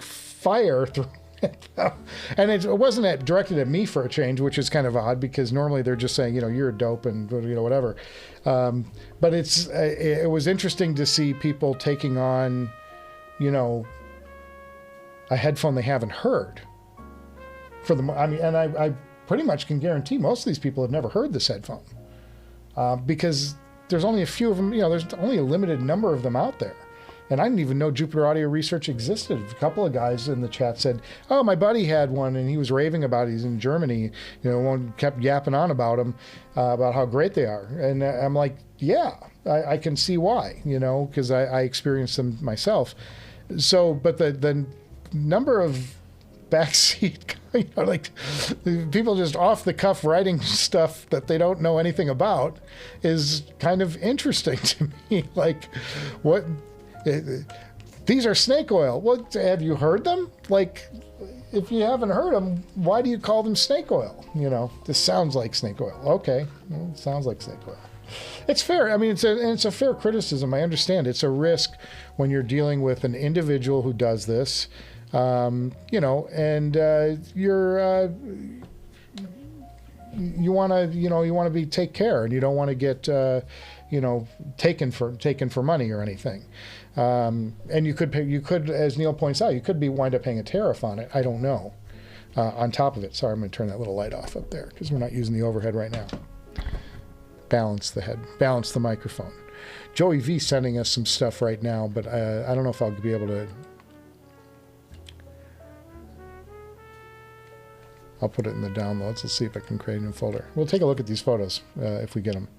fire through it. And it wasn't directed at me for a change, which is kind of odd, because normally they're just saying, you're a dope and whatever. But it was interesting to see people taking on, a headphone they haven't heard. I pretty much can guarantee most of these people have never heard this headphone, because there's only a few of them. There's only a limited number of them out there. And I didn't even know Jupiter Audio Research existed. A couple of guys in the chat said, oh, my buddy had one, and he was raving about it. He's in Germany. One kept yapping on about them, about how great they are. And I'm like, yeah, I can see why, because I experienced them myself. So, but the number of backseat, people just off the cuff writing stuff that they don't know anything about is kind of interesting to me. What... These are snake oil. What, have you heard them? If you haven't heard them, why do you call them snake oil? This sounds like snake oil. Okay, well, it sounds like snake oil. It's fair. It's a fair criticism. I understand. It's a risk when you're dealing with an individual who does this, and you want to take care, and you don't want to get taken for money or anything. And you could, as Neil points out, you could wind up paying a tariff on it. I don't know. On top of it. Sorry, I'm going to turn that little light off up there, because we're not using the overhead right now. Balance the head. Balance the microphone. Joey V sending us some stuff right now, but I don't know if I'll be able to. I'll put it in the downloads. Let's see if I can create a new folder. We'll take a look at these photos if we get them.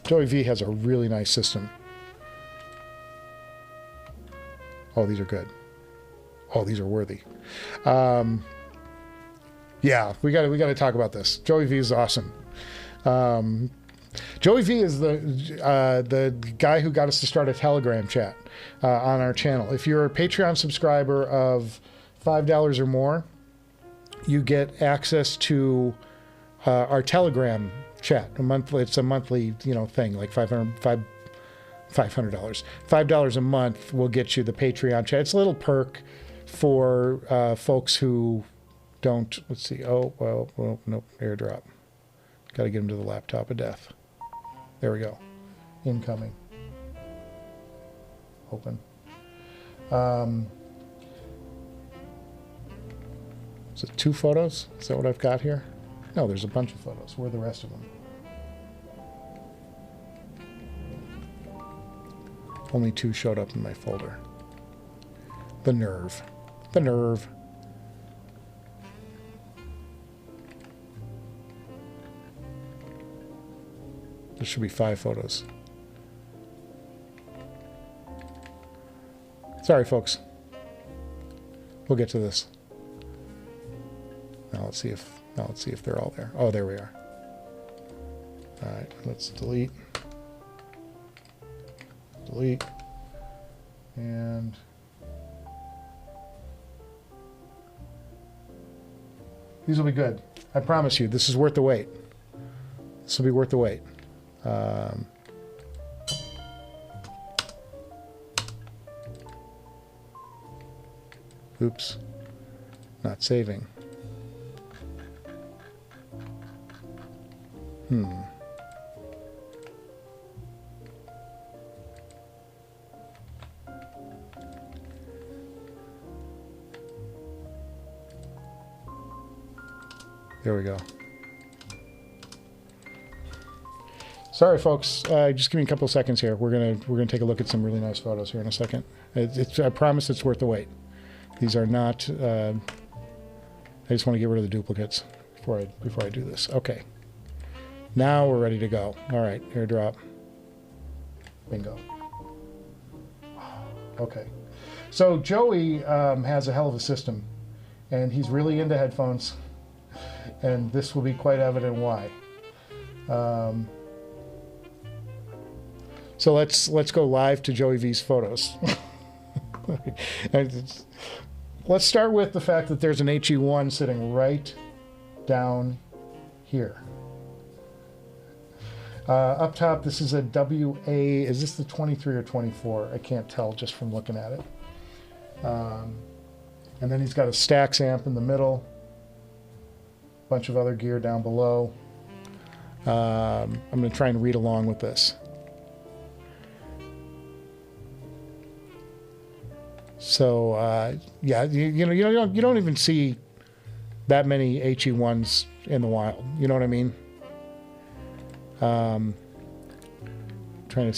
Joey V has a really nice system. Oh, these are good. Oh, these are worthy. Yeah, we got to talk about this. Joey V is awesome. Joey V is the guy who got us to start a Telegram chat on our channel. If you're a Patreon subscriber of $5 or more, you get access to our Telegram chat. A monthly, it's a monthly, you know, thing, like $500, $5 a month will get you the Patreon chat. It's a little perk for folks who don't, let's see, well, nope, airdrop. Got to get them to the laptop of death. There we go. Incoming. Open. Is it 2 photos? Is that what I've got here? No, there's a bunch of photos. Where are the rest of them? Only 2 showed up in my folder. The nerve. The nerve. There should be 5 photos. Sorry, folks. We'll get to this. Now let's see if they're all there. Oh, there we are. All right, let's delete. Delete. And these will be good. I promise you, this is worth the wait. This will be worth the wait. Oops. Not saving. There we go. Sorry, folks. Just give me a couple of seconds here. We're gonna take a look at some really nice photos here in a second. I promise it's worth the wait. These are not. I just want to get rid of the duplicates before I do this. Okay. Now we're ready to go. All right, airdrop. Bingo. Okay. So Joey has a hell of a system, and he's really into headphones, and this will be quite evident why. So let's go live to Joey V's photos. Let's start with the fact that there's an HE1 sitting right down here. Up top, this is a WA. Is this the 23 or 24? I can't tell just from looking at it. And then he's got a Stax amp in the middle. Bunch of other gear down below. I'm going to try and read along with this. So yeah, you don't even see that many HE1s in the wild. You know what I mean? Trying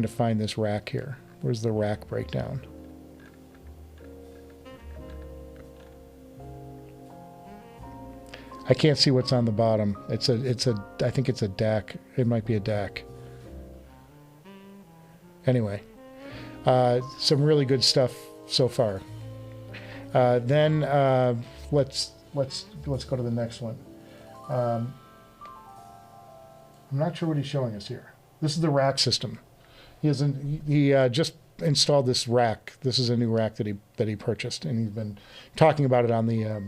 to find this rack here. Where's the rack breakdown? I can't see what's on the bottom. I think it's a DAC. It might be a DAC. Anyway, some really good stuff so far. Then let's go to the next one. I'm not sure what he's showing us here. This is the rack system. He just installed this rack. This is a new rack that he purchased, and he's been talking about it on the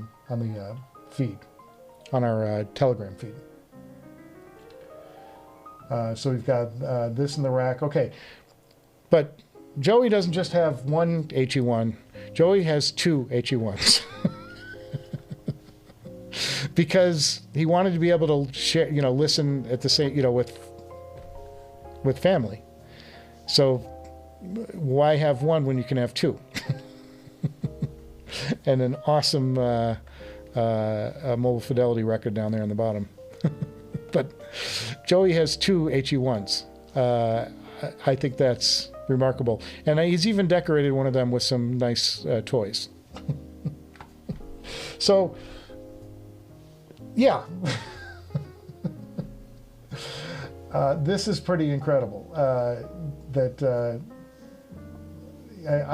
feed, on our Telegram feed. So we've got this in the rack. Okay, but Joey doesn't just have one HE1. Joey has 2 HE1s. Because he wanted to be able to share, listen at the same, with family. So why have one when you can have 2? And an awesome mobile fidelity record down there on the bottom. But Joey has 2 HE1s. I think that's remarkable. And he's even decorated one of them with some nice toys. So, yeah. This is pretty incredible. You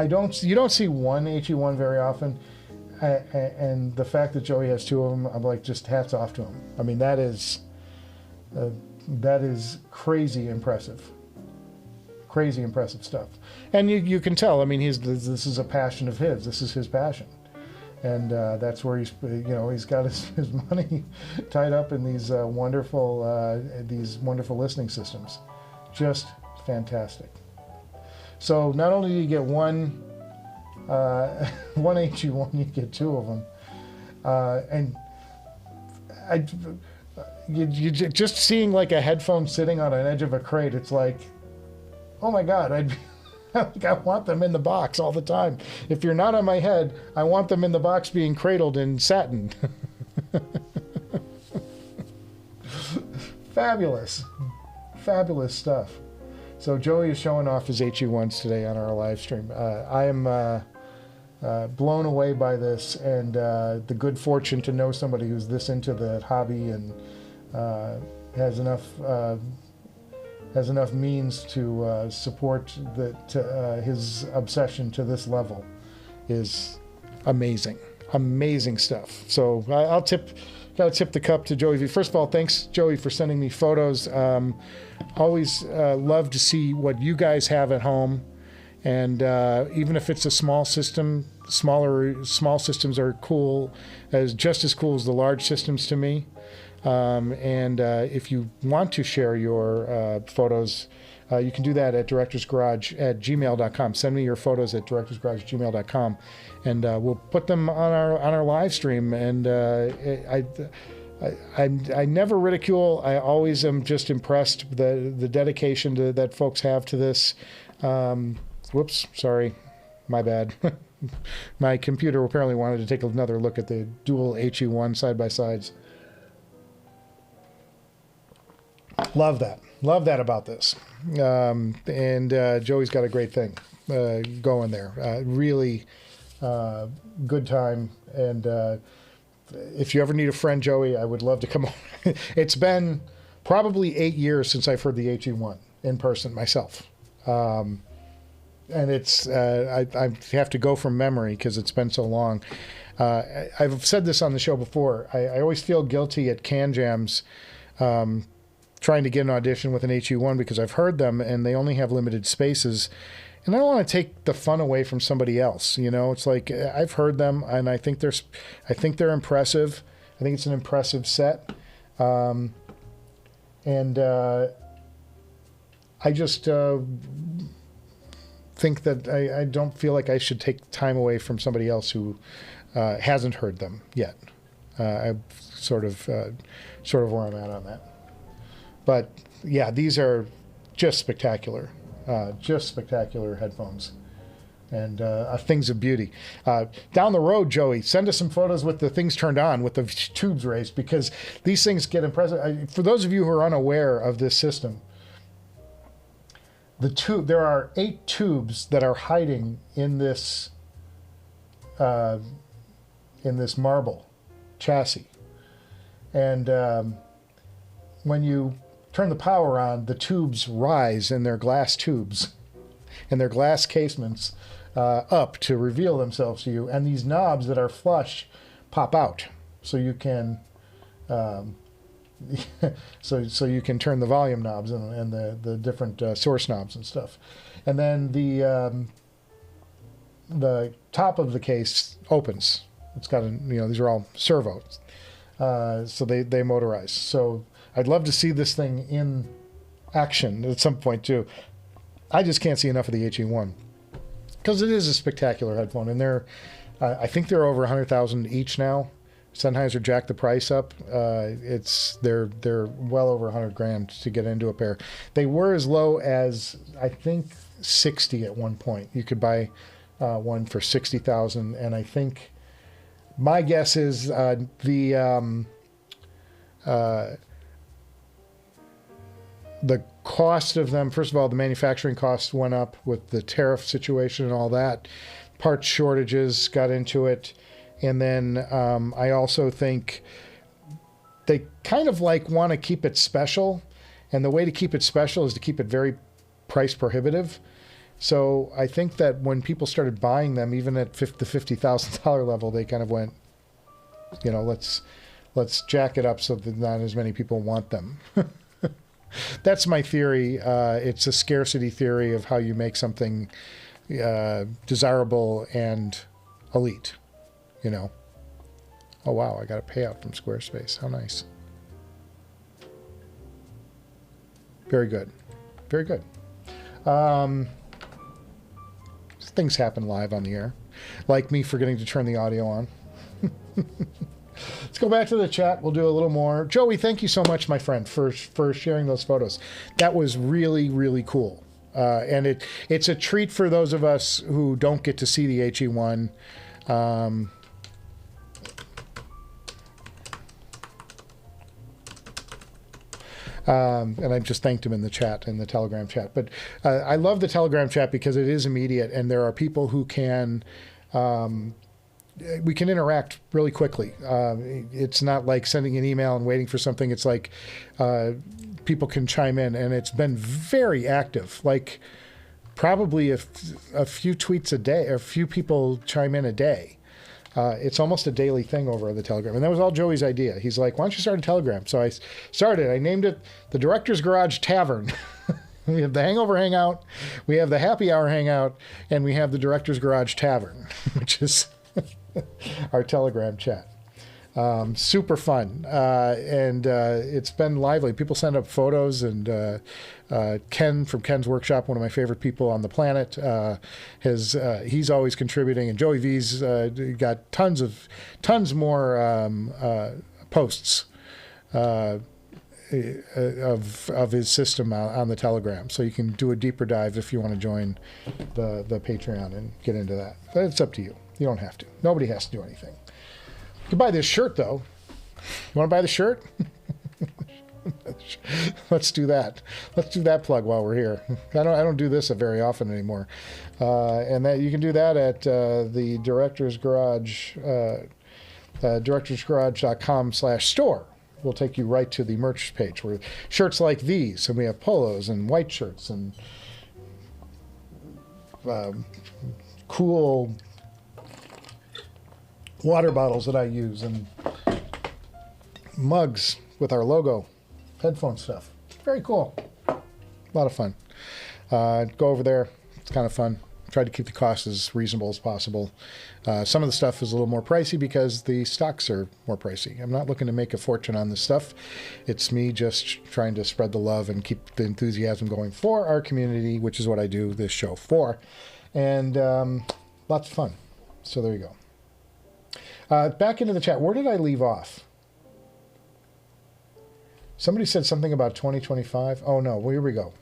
don't see one HE1 very often. And the fact that Joey has 2 of them, I'm like, just hats off to him. I mean, that is crazy impressive. Crazy impressive stuff. And you can tell, I mean, this is a passion of his. This is his passion. and that's where he's got his money tied up in these wonderful listening systems. Just fantastic. So not only do you get one HE1, you get two of them, and you just seeing like a headphone sitting on an edge of a crate, it's like, oh my God, I want them in the box all the time. If you're not on my head, I want them in the box being cradled in satin. Fabulous stuff. So Joey is showing off his HE1s today on our live stream. I am blown away by this, and the good fortune to know somebody who's this into the hobby and has enough means to support his obsession to this level is amazing. Amazing stuff. So gotta tip the cup to Joey. First of all, thanks, Joey, for sending me photos. Always love to see what you guys have at home. And even if it's a small system, small systems are cool, just as cool as the large systems to me. And if you want to share your photos, you can do that at directorsgarage@gmail.com. Send me your photos at directorsgarage@gmail.com, and we'll put them on our live stream. And I never ridicule. I always am just impressed with the dedication that folks have to this. Whoops, sorry, my bad. My computer apparently wanted to take another look at the dual HE1 side-by-sides. Love that about this. And Joey's got a great thing going there. Really good time. And if you ever need a friend, Joey, I would love to come on. It's been probably 8 years since I've heard the HE1 in person myself. And it's I have to go from memory because it's been so long. I've said this on the show before. I always feel guilty at Can Jams trying to get an audition with an HE1 because I've heard them and they only have limited spaces. And I don't want to take the fun away from somebody else. You know, it's like I've heard them and I think they're impressive. I think it's an impressive set. And I just think that I don't feel like I should take time away from somebody else who hasn't heard them yet. I'm sort of where I'm at on that. But yeah, these are just spectacular headphones, and things of beauty. Down the road, Joey, send us some photos with the things turned on, with the tubes raised, because these things get impressive. For those of you who are unaware of this system, there are 8 tubes that are hiding in this marble chassis, and when you turn the power on, the tubes rise in their glass tubes and their glass casements up to reveal themselves to you, and these knobs that are flush pop out, so you can so you can turn the volume knobs and the different source knobs and stuff. And then the top of the case opens. It's got these are all servos, so they motorize. So I'd love to see this thing in action at some point too. I just can't see enough of the HE1 because it is a spectacular headphone, and I think they're over 100,000 each now. Sennheiser jacked the price up. They're well over 100 grand to get into a pair. They were as low as I think 60 at one point. You could buy one for 60,000, and I think my guess is the cost of them, first of all, the manufacturing costs went up with the tariff situation and all that. Part shortages got into it. And then I also think they kind of want to keep it special. And the way to keep it special is to keep it very price prohibitive. So I think that when people started buying them, even at the $50,000 level, they kind of went, let's jack it up so that not as many people want them. That's my theory. It's a scarcity theory of how you make something desirable and elite. you know. Oh, wow, I got a payout from Squarespace. How nice. Very good. Very good. Things happen live on the air. Like me forgetting to turn the audio on. Let's go back to the chat. We'll do a little more. Joey, thank you so much, my friend, for sharing those photos. That was really, really cool. And it's a treat for those of us who don't get to see the HE1. And I just thanked him in the chat, in the Telegram chat. But I love the Telegram chat because it is immediate, and there are people who can, we can interact really quickly. It's not like sending an email and waiting for something. It's like people can chime in, and it's been very active. Like probably a few tweets a day, or a few people chime in a day. It's almost a daily thing over the Telegram. And that was all Joey's idea. He's like, why don't you start a Telegram? So I started. I named it the Director's Garage Tavern. We have the Hangover Hangout, we have the Happy Hour Hangout, and we have the Director's Garage Tavern, which is our Telegram chat. Super fun. And it's been lively. People send up photos, and Ken from Ken's Workshop, one of my favorite people on the planet, he's always contributing, and Joey V's got tons more posts of his system on the Telegram. So you can do a deeper dive if you want to join the Patreon and get into that. But it's up to you. You don't have to. Nobody has to do anything. You can buy this shirt, though. You want to buy the shirt? Let's do that. Let's do that plug while we're here. I don't do this very often anymore. And that you can do that at the Director's Garage, directorsgarage.com/store. We'll take you right to the merch page where shirts like these, and we have polos and white shirts and cool water bottles that I use, and mugs with our logo, headphone stuff. Very cool. A lot of fun. Go over there. It's kind of fun. Try to keep the costs as reasonable as possible. Some of the stuff is a little more pricey because the stocks are more pricey. I'm not looking to make a fortune on this stuff. It's me just trying to spread the love and keep the enthusiasm going for our community, which is what I do this show for. And lots of fun. So there you go. Back into the chat. Where did I leave off? Somebody said something about 2025. Oh, no. Well, here we go.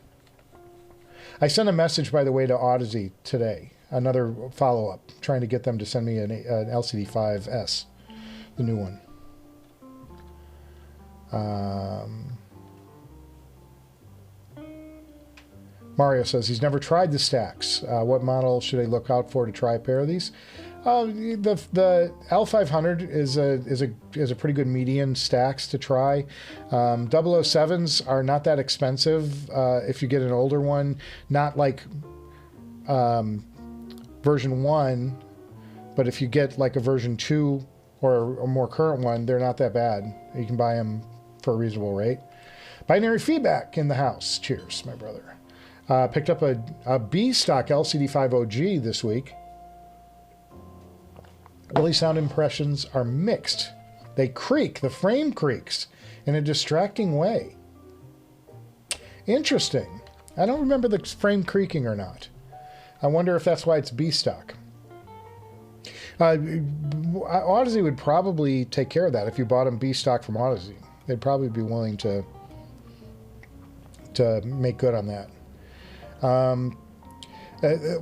I sent a message, by the way, to Audeze today. Another follow-up. Trying to get them to send me an LCD-5S. The new one. Mario says he's never tried the stacks. What model should I look out for to try a pair of these? The L500 is a pretty good median stacks to try. 007s are not that expensive if you get an older one. Not like version 1, but if you get like a version 2 or a more current one, they're not that bad. You can buy them for a reasonable rate. Binary feedback in the house. Cheers, my brother. Picked up a B stock LCD-5OG this week. Early sound impressions are mixed. They creak, the frame creaks in a distracting way. Interesting. I don't remember the frame creaking or not. I wonder if that's why it's B stock. Audeze would probably take care of that if you bought them B stock from Audeze. They'd probably be willing to make good on that.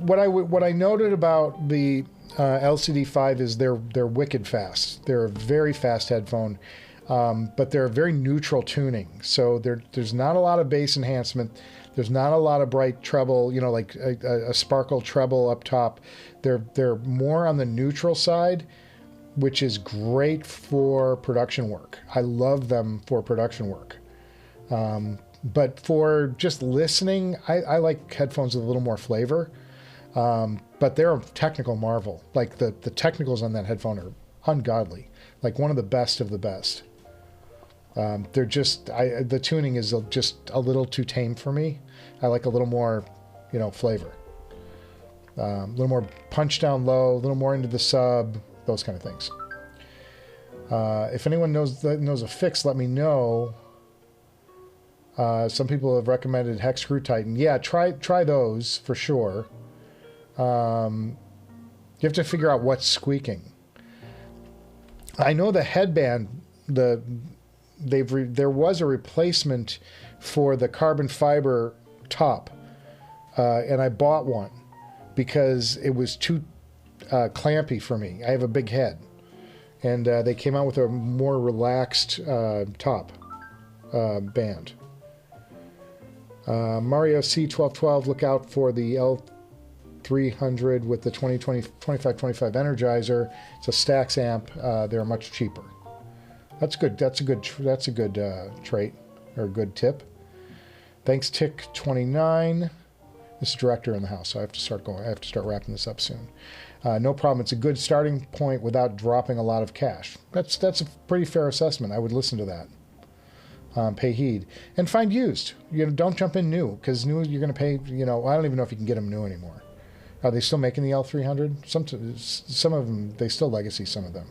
What I noted about the LCD-5 is they're wicked fast. They're a very fast headphone, but they're a very neutral tuning. So there's not a lot of bass enhancement. There's not a lot of bright treble, like a sparkle treble up top. They're more on the neutral side, which is great for production work. I love them for production work. But for just listening, I like headphones with a little more flavor. But they're a technical marvel. Like the technicals on that headphone are ungodly. Like one of the best of the best. They're just, the tuning is just a little too tame for me. I like a little more, flavor. A little more punch down low, a little more into the sub, those kind of things. If anyone knows a fix, let me know. Some people have recommended hex screw tighten. Yeah, try those for sure. You have to figure out what's squeaking. I know the headband, there was a replacement for the carbon fiber top, and I bought one because it was too clampy for me. I have a big head, and they came out with a more relaxed top band. Mario C1212, look out for the L300 with the 2525 Energizer. It's a Stax amp. They're much cheaper. That's good. That's a good trait or a good tip. Thanks, Tick29. This is director in the house, so I have to start wrapping this up soon. No problem. It's a good starting point without dropping a lot of cash. That's a pretty fair assessment. I would listen to that. Pay heed and find used. Don't jump in new, because new you're going to pay. I don't even know if you can get them new anymore. Are they still making the L300? Some of them, they still legacy some of them.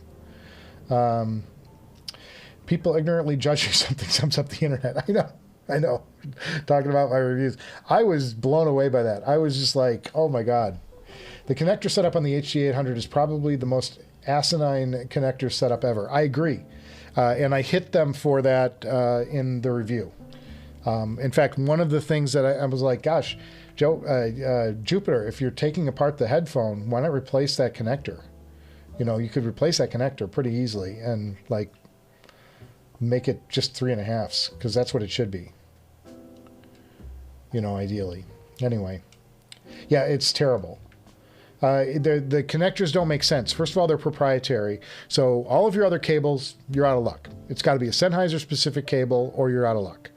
People ignorantly judging something sums up the internet. I know. Talking about my reviews, I was blown away by that. I was just like, oh my god. The connector setup on the HD-800 is probably the most asinine connector setup ever. I agree. And I hit them for that in the review. In fact, one of the things that I was like, gosh, Joe, Jupiter, if you're taking apart the headphone, why not replace that connector? You could replace that connector pretty easily and like make it just 3.5s, because that's what it should be. Ideally. Anyway, yeah, it's terrible. The connectors don't make sense. First of all, they're proprietary. So all of your other cables, you're out of luck. It's got to be a Sennheiser specific cable or you're out of luck.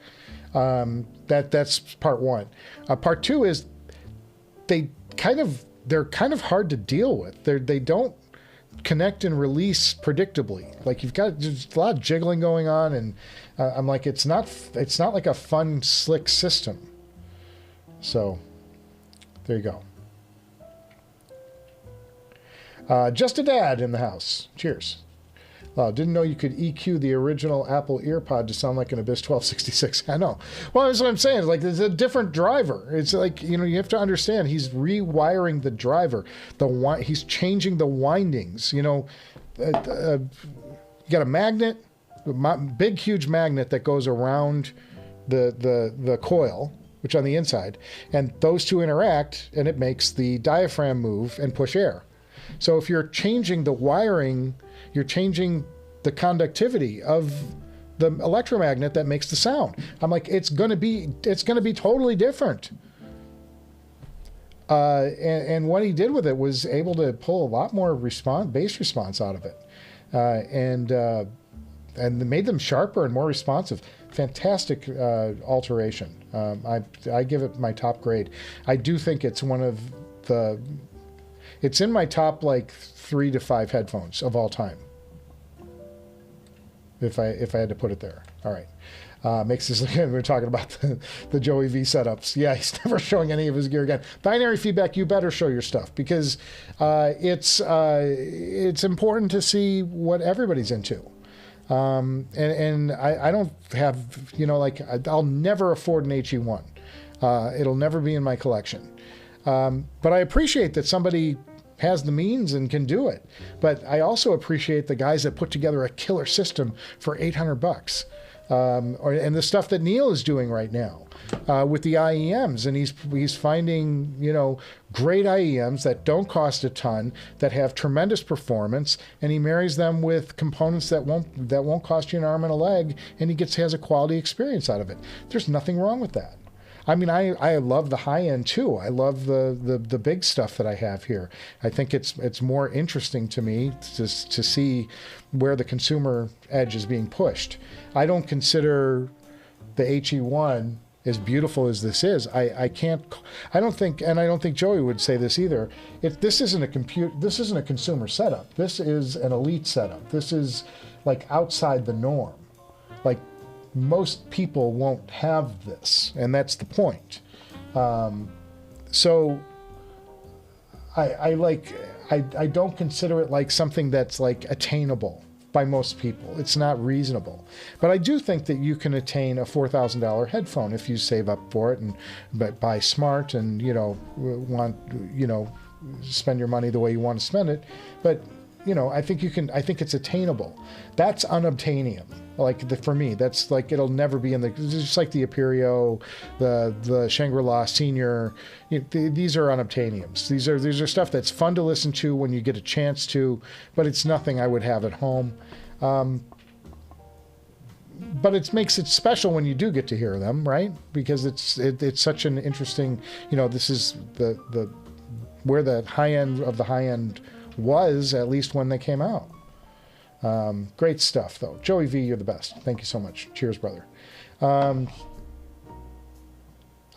That's part one. Part two is they're kind of hard to deal with. They don't connect and release predictably. Like there's a lot of jiggling going on, and I'm like, it's not like a fun, slick system. So there you go. Just a dad in the house. Cheers. Didn't know you could EQ the original Apple EarPod to sound like an Abyss 1266. I know. Well, that's what I'm saying. Like, there's a different driver. It's like, you have to understand, he's rewiring the driver. He's changing the windings. You got a magnet, big, huge magnet that goes around the coil, which on the inside, and those two interact, and it makes the diaphragm move and push air. So if you're changing the wiring, you're changing the conductivity of the electromagnet that makes the sound. I'm like, it's gonna be totally different. And what he did with it was able to pull a lot more bass response out of it, and made them sharper and more responsive. Fantastic alteration. I give it my top grade. I do think it's one of the. It's in my top 3 to 5 headphones of all time. If I had to put it there. All right. Makes this again. We're talking about the Joey V setups. Yeah, he's never showing any of his gear again. Binary feedback. You better show your stuff, because it's important to see what everybody's into. And I don't have I'll never afford an HE1. It'll never be in my collection. But I appreciate that somebody has the means and can do it. But I also appreciate the guys that put together a killer system for $800. And the stuff that Neil is doing right now with the IEMs, and he's finding great IEMs that don't cost a ton, that have tremendous performance, and he marries them with components that won't cost you an arm and a leg, and he has a quality experience out of it. There's nothing wrong with that. I mean, I love the high end too. I love the big stuff that I have here. I think it's more interesting to me to see where the consumer edge is being pushed. I don't consider the HE1, as beautiful as this is. I don't think Joey would say this either. This isn't a consumer setup. This is an elite setup. This is like outside the norm. Like, most people won't have this, and that's the point. So I don't consider it like something that's like attainable by most people. It's not reasonable. But I do think that you can attain a $4,000 headphone if you save up for it and buy smart and, you know, spend your money the way you want to spend it. But, you know, I think it's attainable. That's unobtainium. Like for me, that's like, it'll never be in the, just like the Aperio, the Shangri-La Senior, these are unobtainiums. These are stuff that's fun to listen to when you get a chance to, but it's nothing I would have at home. But it makes it special when you do get to hear them, right? Because it's such an interesting, you know, this is the where the high end of the high end was, at least when they came out. Great stuff, though. Joey V, you're the best. Thank you so much. Cheers, brother. I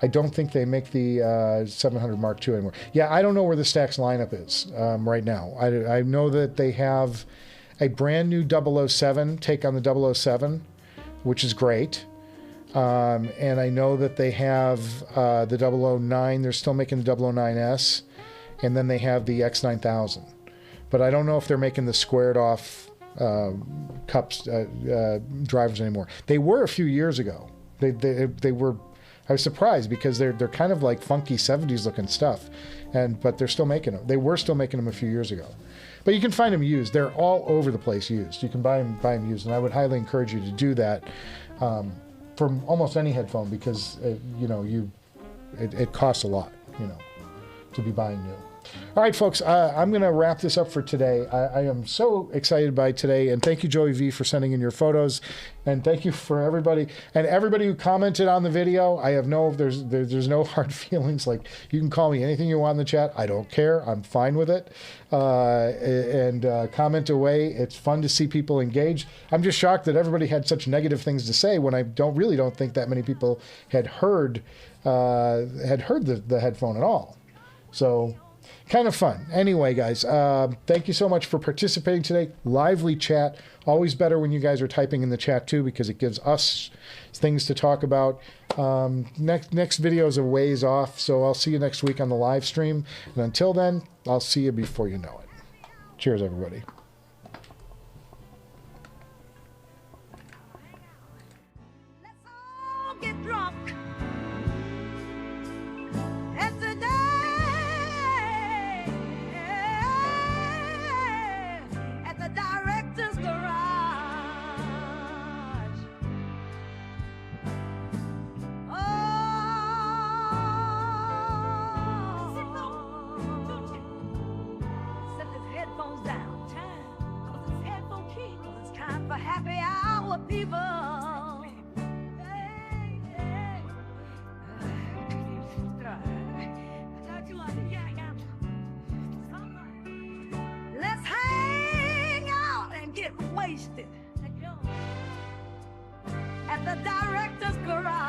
don't think they make the 700 Mark II anymore. Yeah, I don't know where the Stax lineup is right now. I know that they have a brand new 007 take on the 007, which is great. And I know that they have the 009. They're still making the 009S. And then they have the X9000. But I don't know if they're making the squared off cups drivers anymore. They were a few years ago. They were. I was surprised because they're kind of like funky 70s looking stuff, but they're still making them. They were still making them a few years ago. But you can find them used. They're all over the place used. You can buy them used, and I would highly encourage you to do that from almost any headphone because it costs a lot, to be buying new. All right, folks, I'm going to wrap this up for today. I am so excited by today, and thank you, Joey V, for sending in your photos, and thank you for everybody who commented on the video. I have there's no hard feelings. Like, you can call me anything you want in the chat. I don't care. I'm fine with it. And comment away. It's fun to see people engage. I'm just shocked that everybody had such negative things to say when I don't think that many people had heard the headphone at all. So, kind of fun. Anyway, guys, thank you so much for participating today. Lively chat. Always better when you guys are typing in the chat too, because it gives us things to talk about. Next video is a ways off, so I'll see you next week on the live stream. And until then, I'll see you before you know it. Cheers, everybody. Let's all get drunk. Director's garage. Oh, set his headphones down. Cause it's headphone key. Cause it's time for happy hour, people. Let's hang out and get wasted at the director's garage.